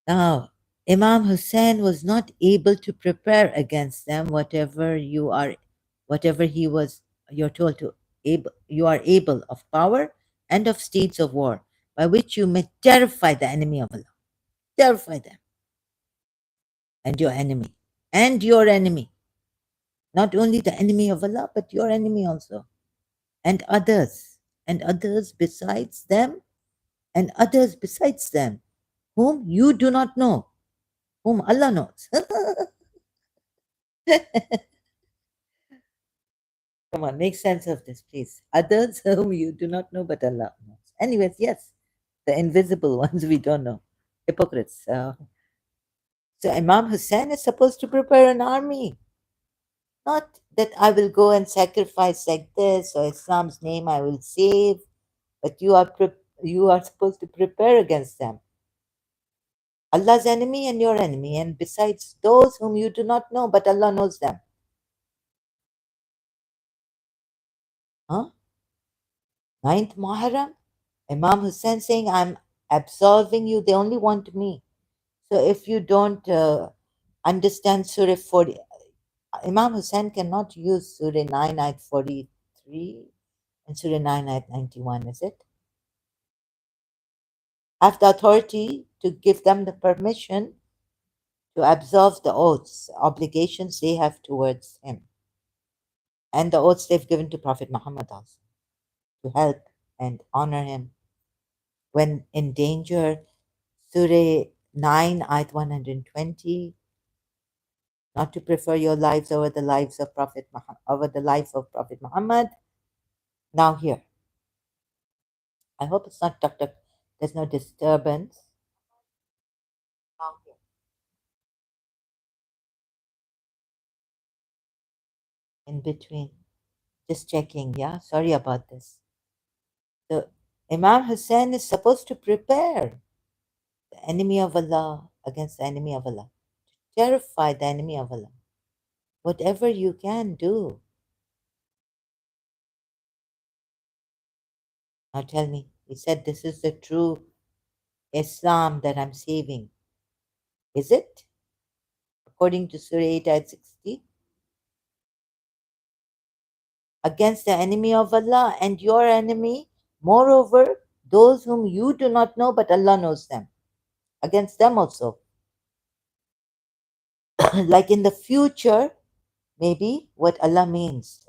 Now, Imam Hussein was not able to prepare against them whatever he was, you're told to, you are able of power and of steeds of war, by which you may terrify the enemy of Allah. Terrify them and your enemy. And your enemy. Not only the enemy of Allah, but your enemy also. And others. And others besides them. And others besides them. Whom you do not know. Whom Allah knows. Come on, make sense of this, please. Others whom you do not know, but Allah knows. Anyways, yes, the invisible ones we don't know. Hypocrites. So Imam Hussein is supposed to prepare an army. Not that I will go and sacrifice like this, or Islam's name I will save, but you are supposed to prepare against them. Allah's enemy and your enemy, and besides those whom you do not know, but Allah knows them. Huh? Ninth Muharram, Imam Hussein saying, I'm absolving you, they only want me. So if you don't understand Surah 40, Imam Hussein cannot use Surah 9 ayat 43 and Surah 9 ayat 91, is it? Have the authority to give them the permission to absolve the oaths, obligations they have towards him, and the oaths they've given to Prophet Muhammad also, to help and honor him when in danger. Surah 9, ayat 120, not to prefer your lives over the lives of over the life of Prophet Muhammad. Now here, I hope it's not tucked up. There's no disturbance. Now here. In between. Just checking, yeah? Sorry about this. So Imam Hussein is supposed to prepare the enemy of Allah against the enemy of Allah, terrify the enemy of Allah. Whatever you can do. Now tell me, he said this is the true Islam that I'm saving. Is it? According to Surah 8 ayat 60. Against the enemy of Allah and your enemy, moreover, those whom you do not know, but Allah knows them. Against them also. Like in the future, maybe what Allah means.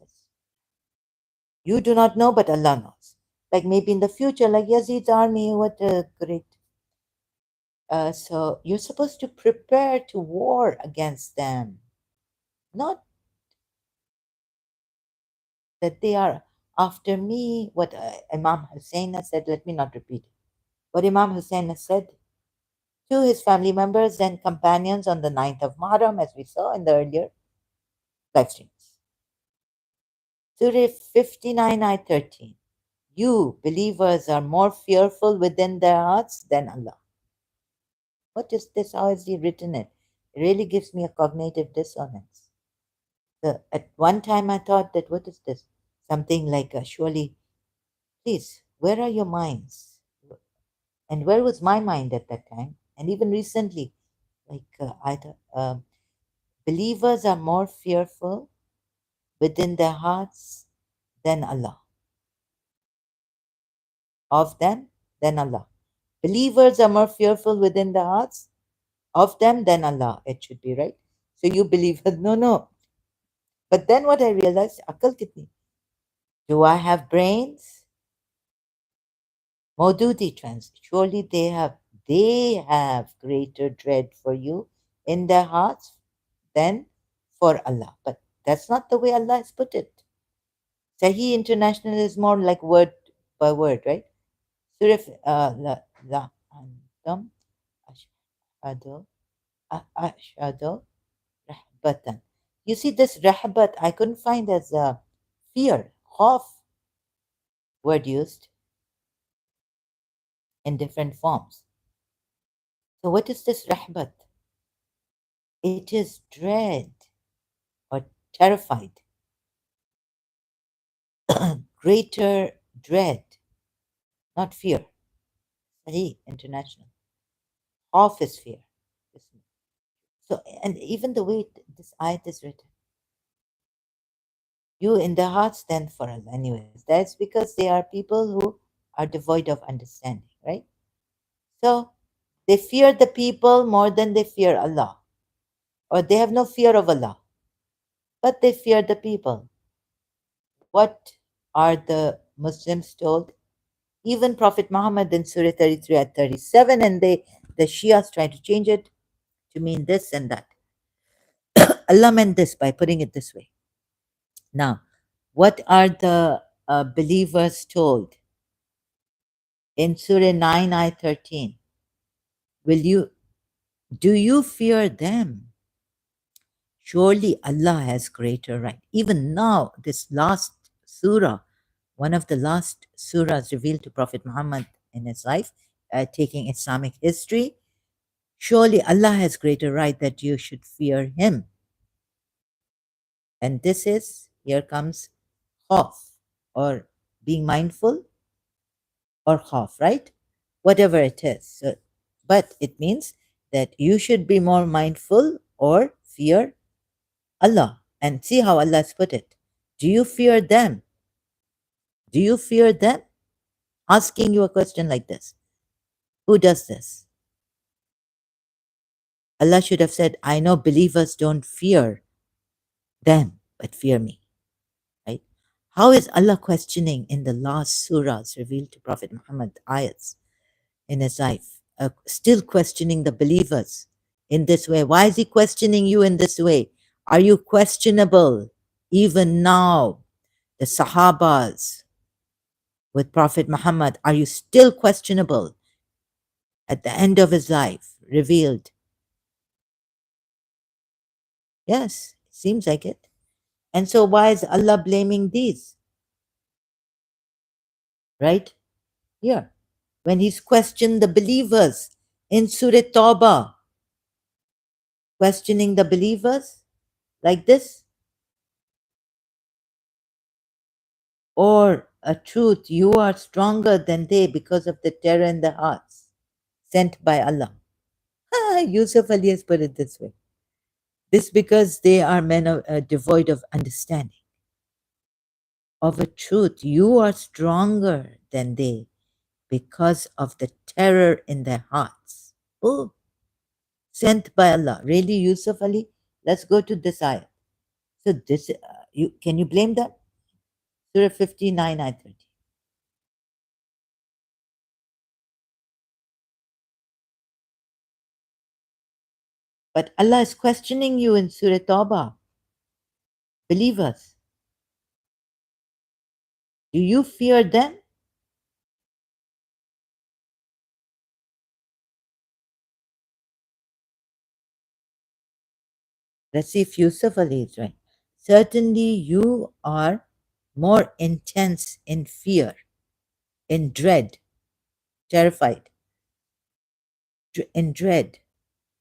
You do not know, but Allah knows. Like maybe in the future, like Yazid's army, what a great. So you're supposed to prepare to war against them. Not that they are after me. What Imam Hussein has said, let me not repeat it. What Imam Hussein has said to his family members and companions on the 9th of Muharram, as we saw in the earlier live streams. Surah 59, ayat 13. You, believers, are more fearful within their hearts than Allah. What is this? How has he written it? It really gives me a cognitive dissonance. At one time, I thought that, what is this? Something like, surely, please, where are your minds? And where was my mind at that time? And even recently, like, I thought, believers are more fearful within their hearts than Allah. Of them than Allah. Believers are more fearful within their hearts of them than Allah. It should be right. So you believe, no, no. But then what I realized, akal kitni? Do I have brains? Maududi trans. Surely they have greater dread for you in their hearts than for Allah. But that's not the way Allah has put it. Sahih International is more like word by word, right? Surah la antum ashhadu ashhadu rahbatan. You see this rahbat I couldn't find as a fear, khawf word used in different forms. So what is this rahbat? It is dread or terrified, greater dread, not fear. Sahih International. Khawf is fear. So, and even the way this ayat is written, you in their hearts stand for Allah. Anyways, that's because they are people who are devoid of understanding, right? So they fear the people more than they fear Allah, or they have no fear of Allah, but they fear the people. What are the Muslims told? Even Prophet Muhammad in Surah 33 at 37, and the Shias try to change it to mean this and that. Allah meant this by putting it this way. Now, what are the believers told in Surah 9, ayah 13? Will you do you fear them? Surely Allah has greater right. Even now, this last surah, one of the last surahs revealed to Prophet Muhammad in his life, taking Islamic history, surely Allah has greater right that you should fear Him. And this is, here comes khawf, or being mindful, or khawf, right? Whatever it is. So, but it means that you should be more mindful or fear Allah. And see how Allah has put it. Do you fear them? Do you fear them? Asking you a question like this. Who does this? Allah should have said, I know believers don't fear them, but fear me. Right? How is Allah questioning in the last surahs revealed to Prophet Muhammad, ayats in his life, still questioning the believers in this way? Why is He questioning you in this way? Are you questionable even now? The Sahabas with Prophet Muhammad, are you still questionable at the end of his life, revealed? Yes, it seems like it. And so, why is Allah blaming these? Right here, when He's questioned the believers in Surah Tawbah, questioning the believers like this, or a truth, you are stronger than they because of the terror in their hearts sent by Allah. Yusuf Ali has put it this way. This because they are men devoid of understanding of a truth. You are stronger than they because of the terror in their hearts. Oh, sent by Allah. Really, Yusuf Ali? Let's go to this ayah. So this, can you blame them? Surah 59, ayah 30. But Allah is questioning you in Surah Tawbah. Believers, do you fear them? Let's see if Yusuf Ali is right. Certainly, you are more intense in fear, in dread, terrified, in dread.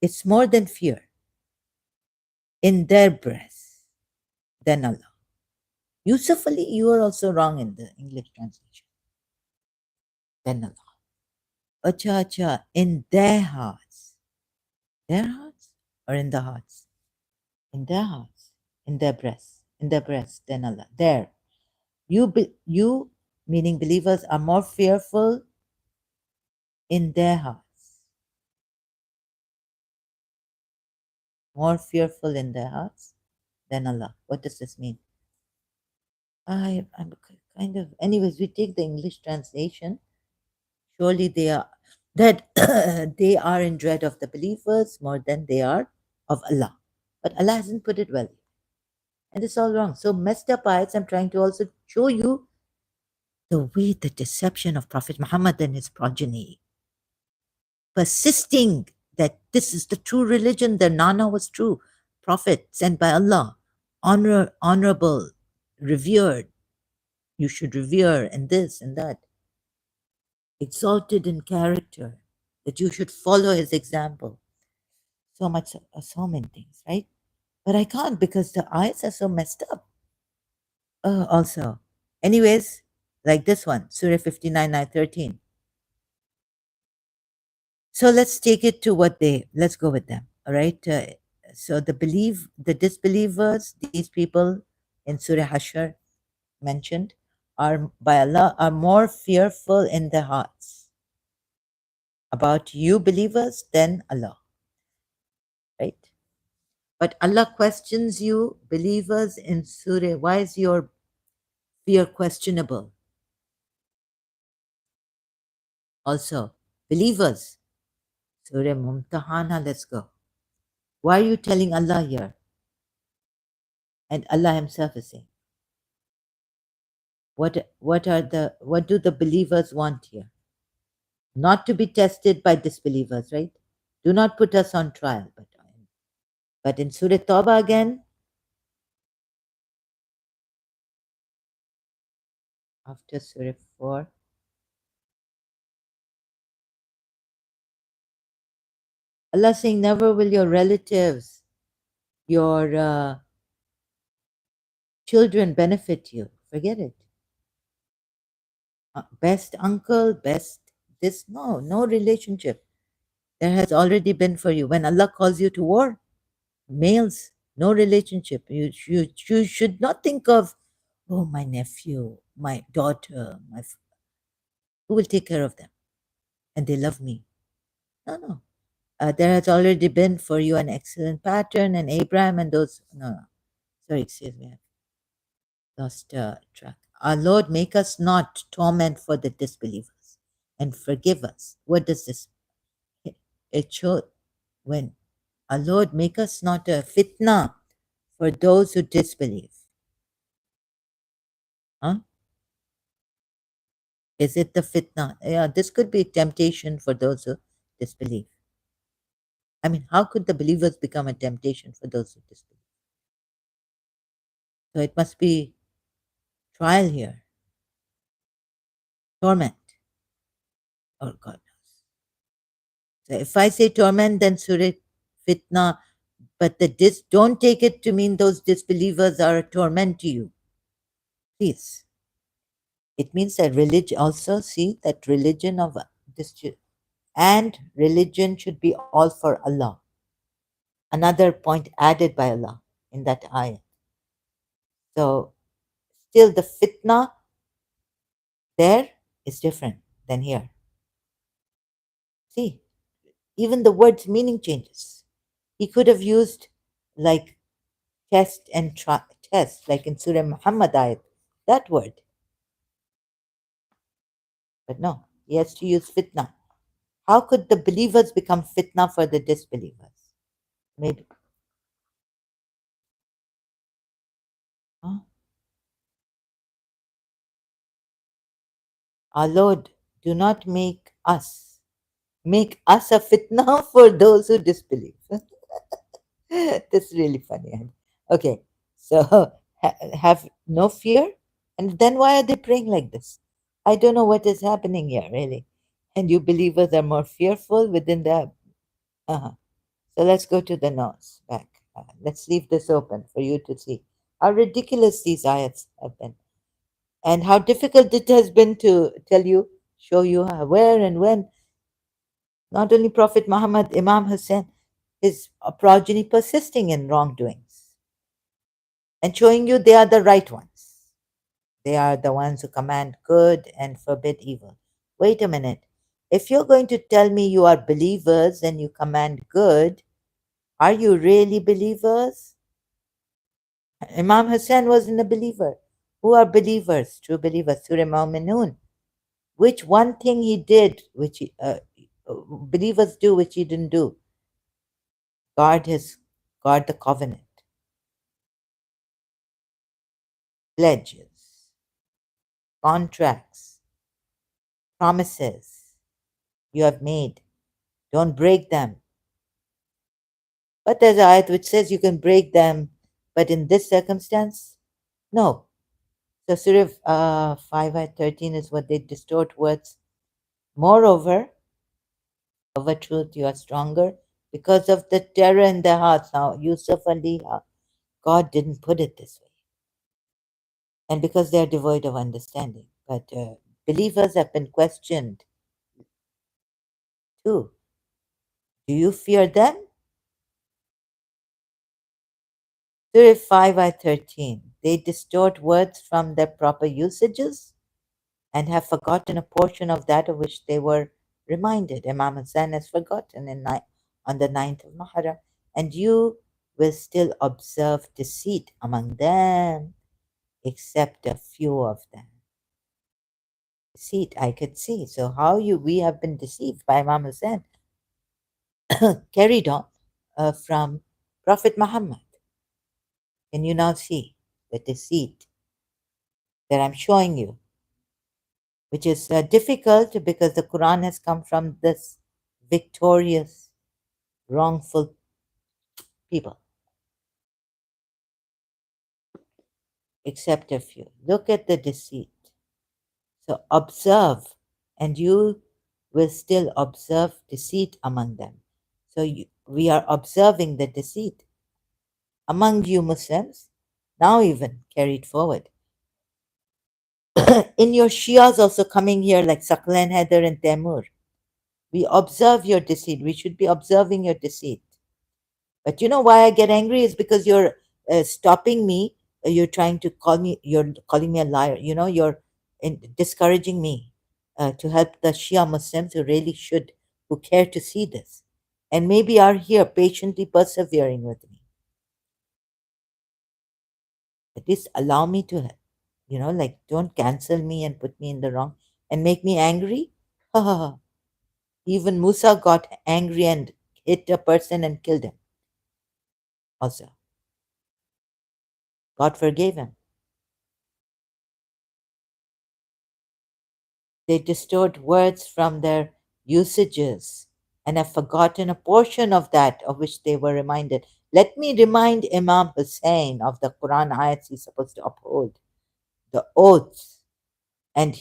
It's more than fear in their breath than Allah. Yusuf Ali, you are also wrong in the English translation. Than Allah. Acha, acha, in their hearts. Their hearts or in the hearts? In their hearts, in their breasts than Allah. There. You, meaning believers, are more fearful in their hearts more fearful in their hearts than Allah. What does this mean? I'm kind of, anyways, we take the English translation. Surely they are that they are in dread of the believers more than they are of Allah. But Allah hasn't put it well. And it's all wrong. So messed up ayats, I'm trying to also show you the way the deception of Prophet Muhammad and his progeny, persisting that this is the true religion, the Nana was true, prophet sent by Allah, honorable, revered, you should revere, and this and that, exalted in character, that you should follow his example. So much, so many things, right? But I can't because the eyes are so messed up. Also, anyways, like this one, Surah 59, ayah 13. So let's take it to what they, let's go with them. All right. So the disbelievers, these people in Surah Hashar mentioned, are by Allah, are more fearful in their hearts about you believers than Allah. Right. But Allah questions you, believers, in Surah. Why is your fear questionable? Also, believers, Surah Mumtahana, let's go. Why are you telling Allah here? And Allah Himself is saying, what do the believers want here? Not to be tested by disbelievers, right? Do not put us on trial. But in Surah Tawbah again, after Surah 4, Allah saying, never will your relatives, your children benefit you. Forget it. Best uncle, best this. No, no relationship. There has already been for you. When Allah calls you to war, males, no relationship. You should not think of, oh, my nephew, my daughter, who will take care of them? And they love me. No, no. There has already been for you an excellent pattern, and Abraham and those. No, no. Sorry, excuse me. I lost track. Our Lord, make us not torment for the disbelievers and forgive us. What does this? It shows when our Lord, make us not a fitna for those who disbelieve. Huh? Is it the fitna? Yeah, this could be temptation for those who disbelieve. I mean, how could the believers become a temptation for those who disbelieve? So it must be trial here, torment. Oh, God knows. So if I say torment, then Surah fitna, but don't take it to mean those disbelievers are a torment to you. Please. It means that religion also, see, that religion of this and religion should be all for Allah. Another point added by Allah in that ayah. So still the fitna there is different than here. See, even the word's meaning changes. He could have used like test and test, like in Surah Muhammad ayat, that word. But no, he has to use fitna. How could the believers become fitna for the disbelievers? Maybe. Huh? Our Lord, do not make us a fitna for those who disbelieve. That's really funny. Okay, so have no fear. And then why are they praying like this? I don't know what is happening here, really. And you believers are more fearful within the. Uh-huh. So let's go to the notes back. Let's leave this open for you to see how ridiculous these ayats have been and how difficult it has been to tell you, show you where and when. Not only Prophet Muhammad, Imam Hussein, his progeny persisting in wrongdoings and showing you they are the right ones. They are the ones who command good and forbid evil. Wait a minute. If you're going to tell me you are believers and you command good, Are you really believers? Imam Hussein wasn't a believer. Who are believers? True believers. Surah Mu'minun. Which one thing he did, which believers do, which he didn't do? Guard the covenant, pledges, contracts, promises you have made. Don't break them. But there's an ayat which says you can break them, but in this circumstance, no. So Surah 5 ayat 13 is what they distort words. Moreover, of a truth you are stronger because of the terror in their hearts. Now, Yusuf and Leah, God didn't put it this way. And because they are devoid of understanding. But believers have been questioned too. Do you fear them? Surah 5 ayat 13. They distort words from their proper usages and have forgotten a portion of that of which they were reminded. Imam Hassan has forgotten on the 9th of Muharram, and you will still observe deceit among them, except a few of them. Deceit, I could see. So how we have been deceived by Imam Hussein carried on from Prophet Muhammad. Can you now see the deceit that I'm showing you, which is difficult because the Quran has come from this victorious, wrongful people, except a few. Look at the deceit. So observe, and you will still observe deceit among them. So we are observing the deceit among you Muslims, now even carried forward. In your Shias also coming here like Saklan, Heather, and Temur, we observe your deceit. We should be observing your deceit. But you know why I get angry is because you're stopping me. You're trying to call me. You're calling me a liar. You know, you're discouraging me to help the Shia Muslims who really should, who care to see this, and maybe are here patiently persevering with me. At least allow me to, like don't cancel me and put me in the wrong and make me angry. Even Musa got angry and hit a person and killed him. Also, God forgave him. They distort words from their usages and have forgotten a portion of that of which they were reminded. Let me remind Imam Hussein of the Quran ayats he's supposed to uphold, the oaths. And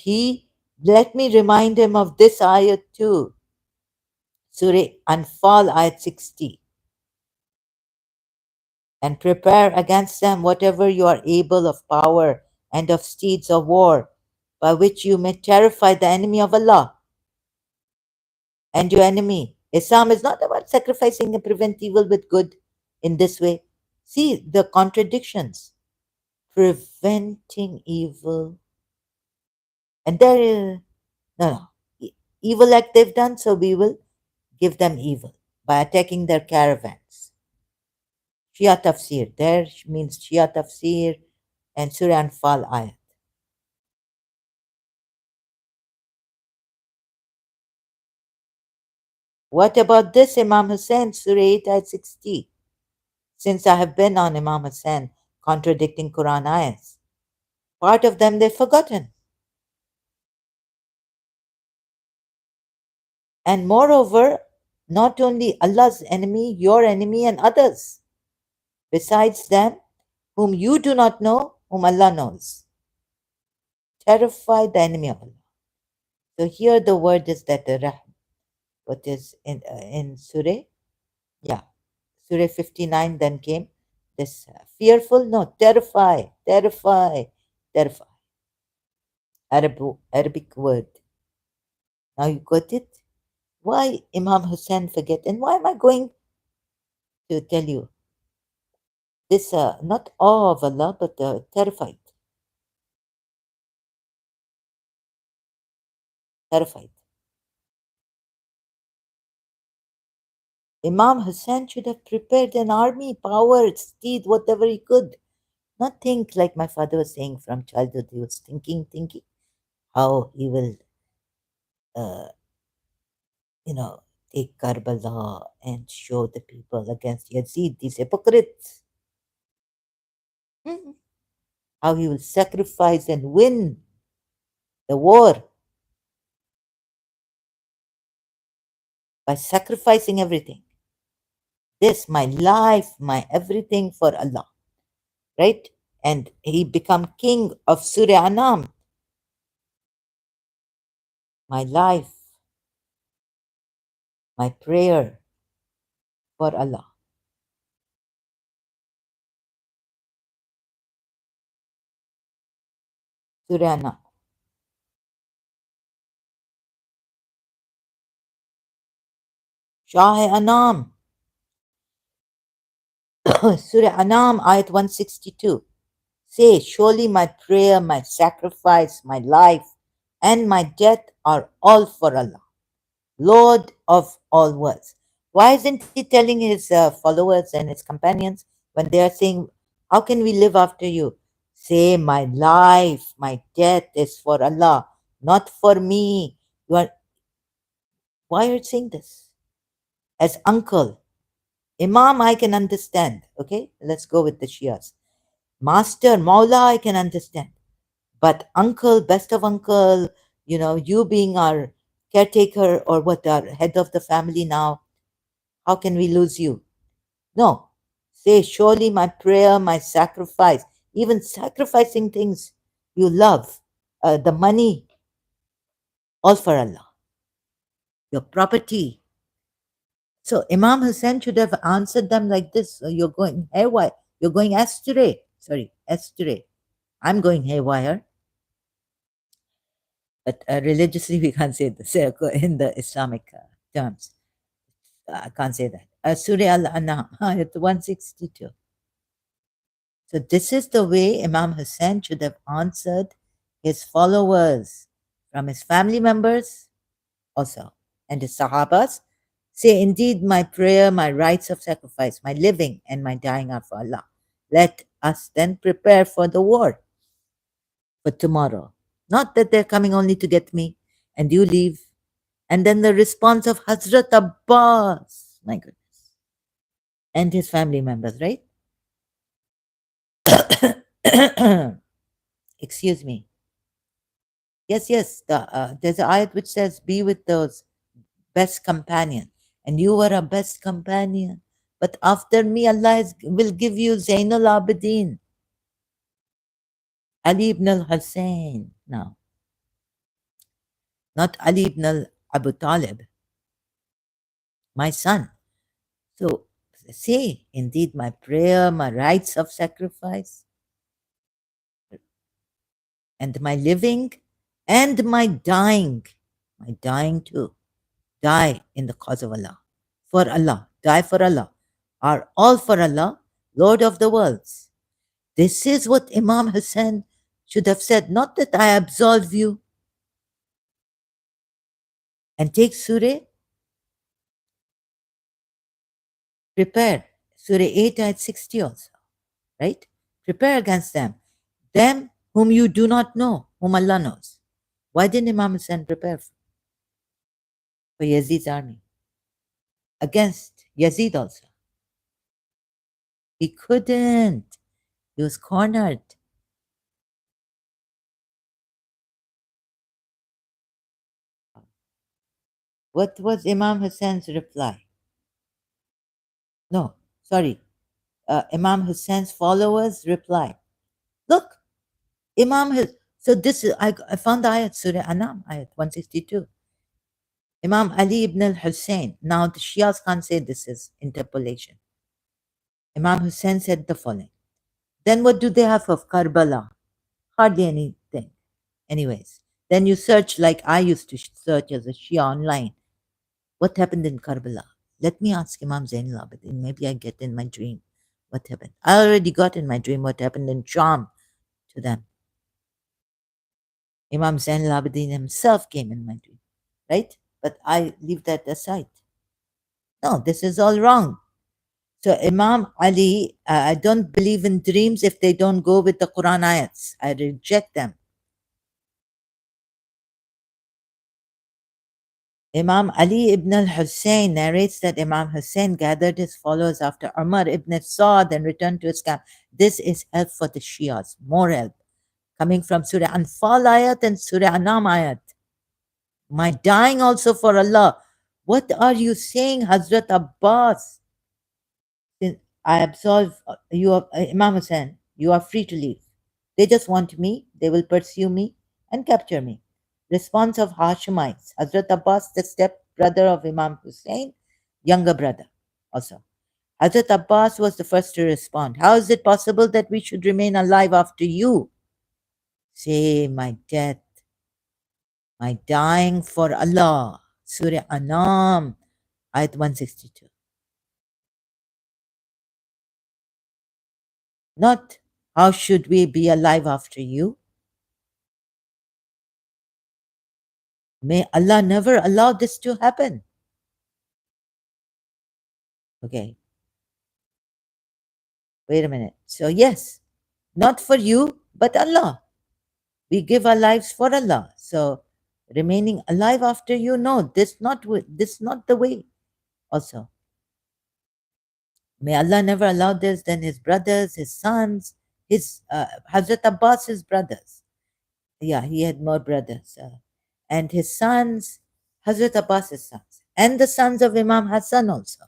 let me remind him of this ayat too. Surah Anfal ayat 60. And prepare against them whatever you are able of power and of steeds of war, by which you may terrify the enemy of Allah and your enemy. Islam is not about sacrificing and prevent evil with good in this way. See the contradictions. Preventing evil. And there is, no, no. Evil act they've done, so we will give them evil by attacking their caravans. Shia Tafsir. There means Shia Tafsir and Surah Anfal ayat. What about this Imam Hussein, Surah 8 ayat 60? Since I have been on Imam Hussein contradicting Quran ayats, part of them they've forgotten. And moreover, not only Allah's enemy, your enemy, and others, besides them, whom you do not know, whom Allah knows. Terrify the enemy of Allah. So here the word is that the Rahm, what is in Surah? Yeah, Surah 59 then came this fearful, no, terrify, terrify, terrify. Arabic word. Now you got it? Why Imam Hussein forget? And why am I going to tell you this? Not awe of Allah, but terrified. Terrified. Imam Hussein should have prepared an army, power, steed, whatever he could. Not think like my father was saying from childhood. He was thinking how he will, uh, you know, take Karbala and show the people against Yazid, these hypocrites. Mhm. How he will sacrifice and win the war by sacrificing everything. This, my life, my everything for Allah, right? And he become king of Surya Anam. My life, my prayer for Allah. Surya Anam. Shah Anam. Surah Anam, ayat 162. Say, surely my prayer, my sacrifice, my life, and my death are all for Allah, Lord of all worlds. Why isn't he telling his followers and his companions when they are saying, how can we live after you? Say, my life, my death is for Allah, not for me. You are, why are you saying this? As uncle, Imam, I can understand. Okay, let's go with the Shias. Master, Maula, I can understand. But uncle, best of uncle, you being our caretaker or what, our head of the family now, how can we lose you? No. Say, surely my prayer, my sacrifice, even sacrificing things you love, the money, all for Allah, your property. So Imam Hussein should have answered them like this: You're going haywire. You're going astray. Sorry, astray. I'm going haywire. But religiously, we can't say this in the Islamic terms. I can't say that. Surah Al-An'am, ayat 162. So this is the way Imam Hussein should have answered his followers from his family members also and his Sahabas. Say, indeed, my prayer, my rites of sacrifice, my living and my dying are for Allah. Let us then prepare for the war for tomorrow. Not that they're coming only to get me and you leave. And then the response of Hazrat Abbas, my goodness, and his family members, right? Excuse me. Yes, yes. There's an ayat which says, be with those best companion. And you were a best companion. But after me, will give you Zainul Abidin, Ali ibn al-Hussein. Now, not Ali ibn Abu Talib, my son. So say, indeed, my prayer, my rites of sacrifice, and my living and my dying too, die in the cause of Allah, for Allah, die for Allah, are all for Allah, Lord of the worlds. This is what Imam Hussein should have said, not that I absolve you. And take Surah, prepare, Surah 8 ayat 60 also, right? Prepare against them whom you do not know, whom Allah knows. Why didn't Imam Hussein prepare for Yazid's army? Against Yazid also. He couldn't. He was cornered. What was Imam Hussein's reply? No, sorry. Imam Hussein's followers reply. Look, so this is, I found the ayat, Surah Anam, ayat 162. Imam Ali ibn al-Hussein. Now the Shias can't say this is interpolation. Imam Hussein said the following. Then what do they have of Karbala? Hardly anything. Anyways, then you search like I used to search as a Shia online. What happened in Karbala? Let me ask Imam Zainul Abidin. Maybe I get in my dream what happened. I already got in my dream what happened in Sham to them. Imam Zainul Abidin himself came in my dream, right? But I leave that aside. No, this is all wrong. So Imam Ali, I don't believe in dreams if they don't go with the Quran ayats. I reject them. Imam Ali ibn al-Hussein narrates that Imam Hussein gathered his followers after Umar ibn Saud and returned to his camp. This is help for the Shias, more help, coming from Surah Anfal ayat and Surah Anam ayat. My dying also for Allah. What are you saying, Hazrat Abbas? I absolve you of Imam Hussein. You are free to leave. They just want me. They will pursue me and capture me. Response of Hashemites. Hazrat Abbas, the step brother of Imam Hussein, younger brother also. Hazrat Abbas was the first to respond. How is it possible that we should remain alive after you? Say, my death, my dying for Allah. Surah Anam, ayat 162. Not how should we be alive after you? May Allah never allow this to happen. Okay, wait a minute. So, yes, not for you, but Allah. We give our lives for Allah. So, remaining alive after you, no, this not the way. Also, may Allah never allow this. Then his brothers, his sons, his Hazrat Abbas, his brothers. Yeah, he had more brothers. And his sons, Hazrat Abbas's sons, and the sons of Imam Hassan also,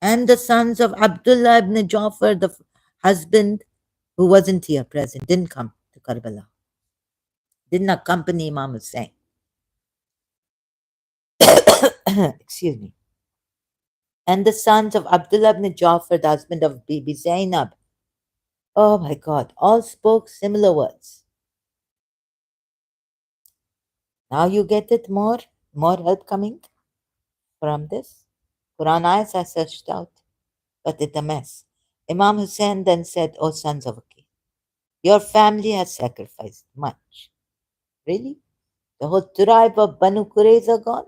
and the sons of Abdullah ibn Jafar, the husband who wasn't here present, didn't come to Karbala, didn't accompany Imam Hussein. Excuse me. And the sons of Abdullah ibn Jafar, the husband of Bibi Zainab. Oh my God, all spoke similar words. Now you get it more help coming from this. Quran ayahs I searched out, but it's a mess. Imam Hussein then said, O sons of Aqil, your family has sacrificed much. Really? The whole tribe of Banu Qurayza gone?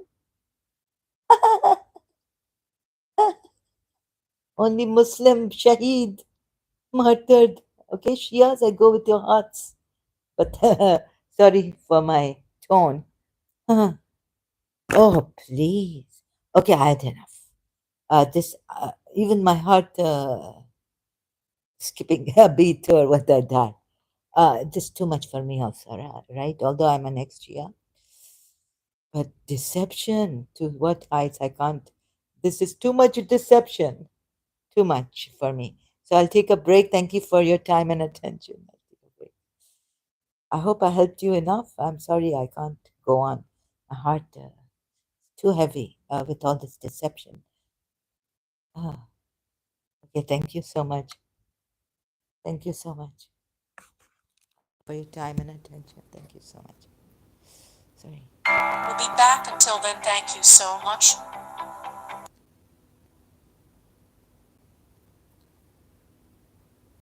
Only Muslim Shaheed martyred. Okay, Shias, I go with your hearts. But sorry for my tone. Oh, please. Okay, I had enough. This, even my heart skipping a beat or what I die. Just too much for me also, right? Although I'm an ex-Shia. But deception to what heights I can't. This is too much deception. Too much for me. So I'll take a break. Thank you for your time and attention. I'll take a break. I hope I helped you enough. I'm sorry I can't go on. My heart too heavy with all this deception. Ah, okay, thank you so much. Thank you so much for your time and attention. Thank you so much. Sorry. We'll be back. Until then, thank you so much.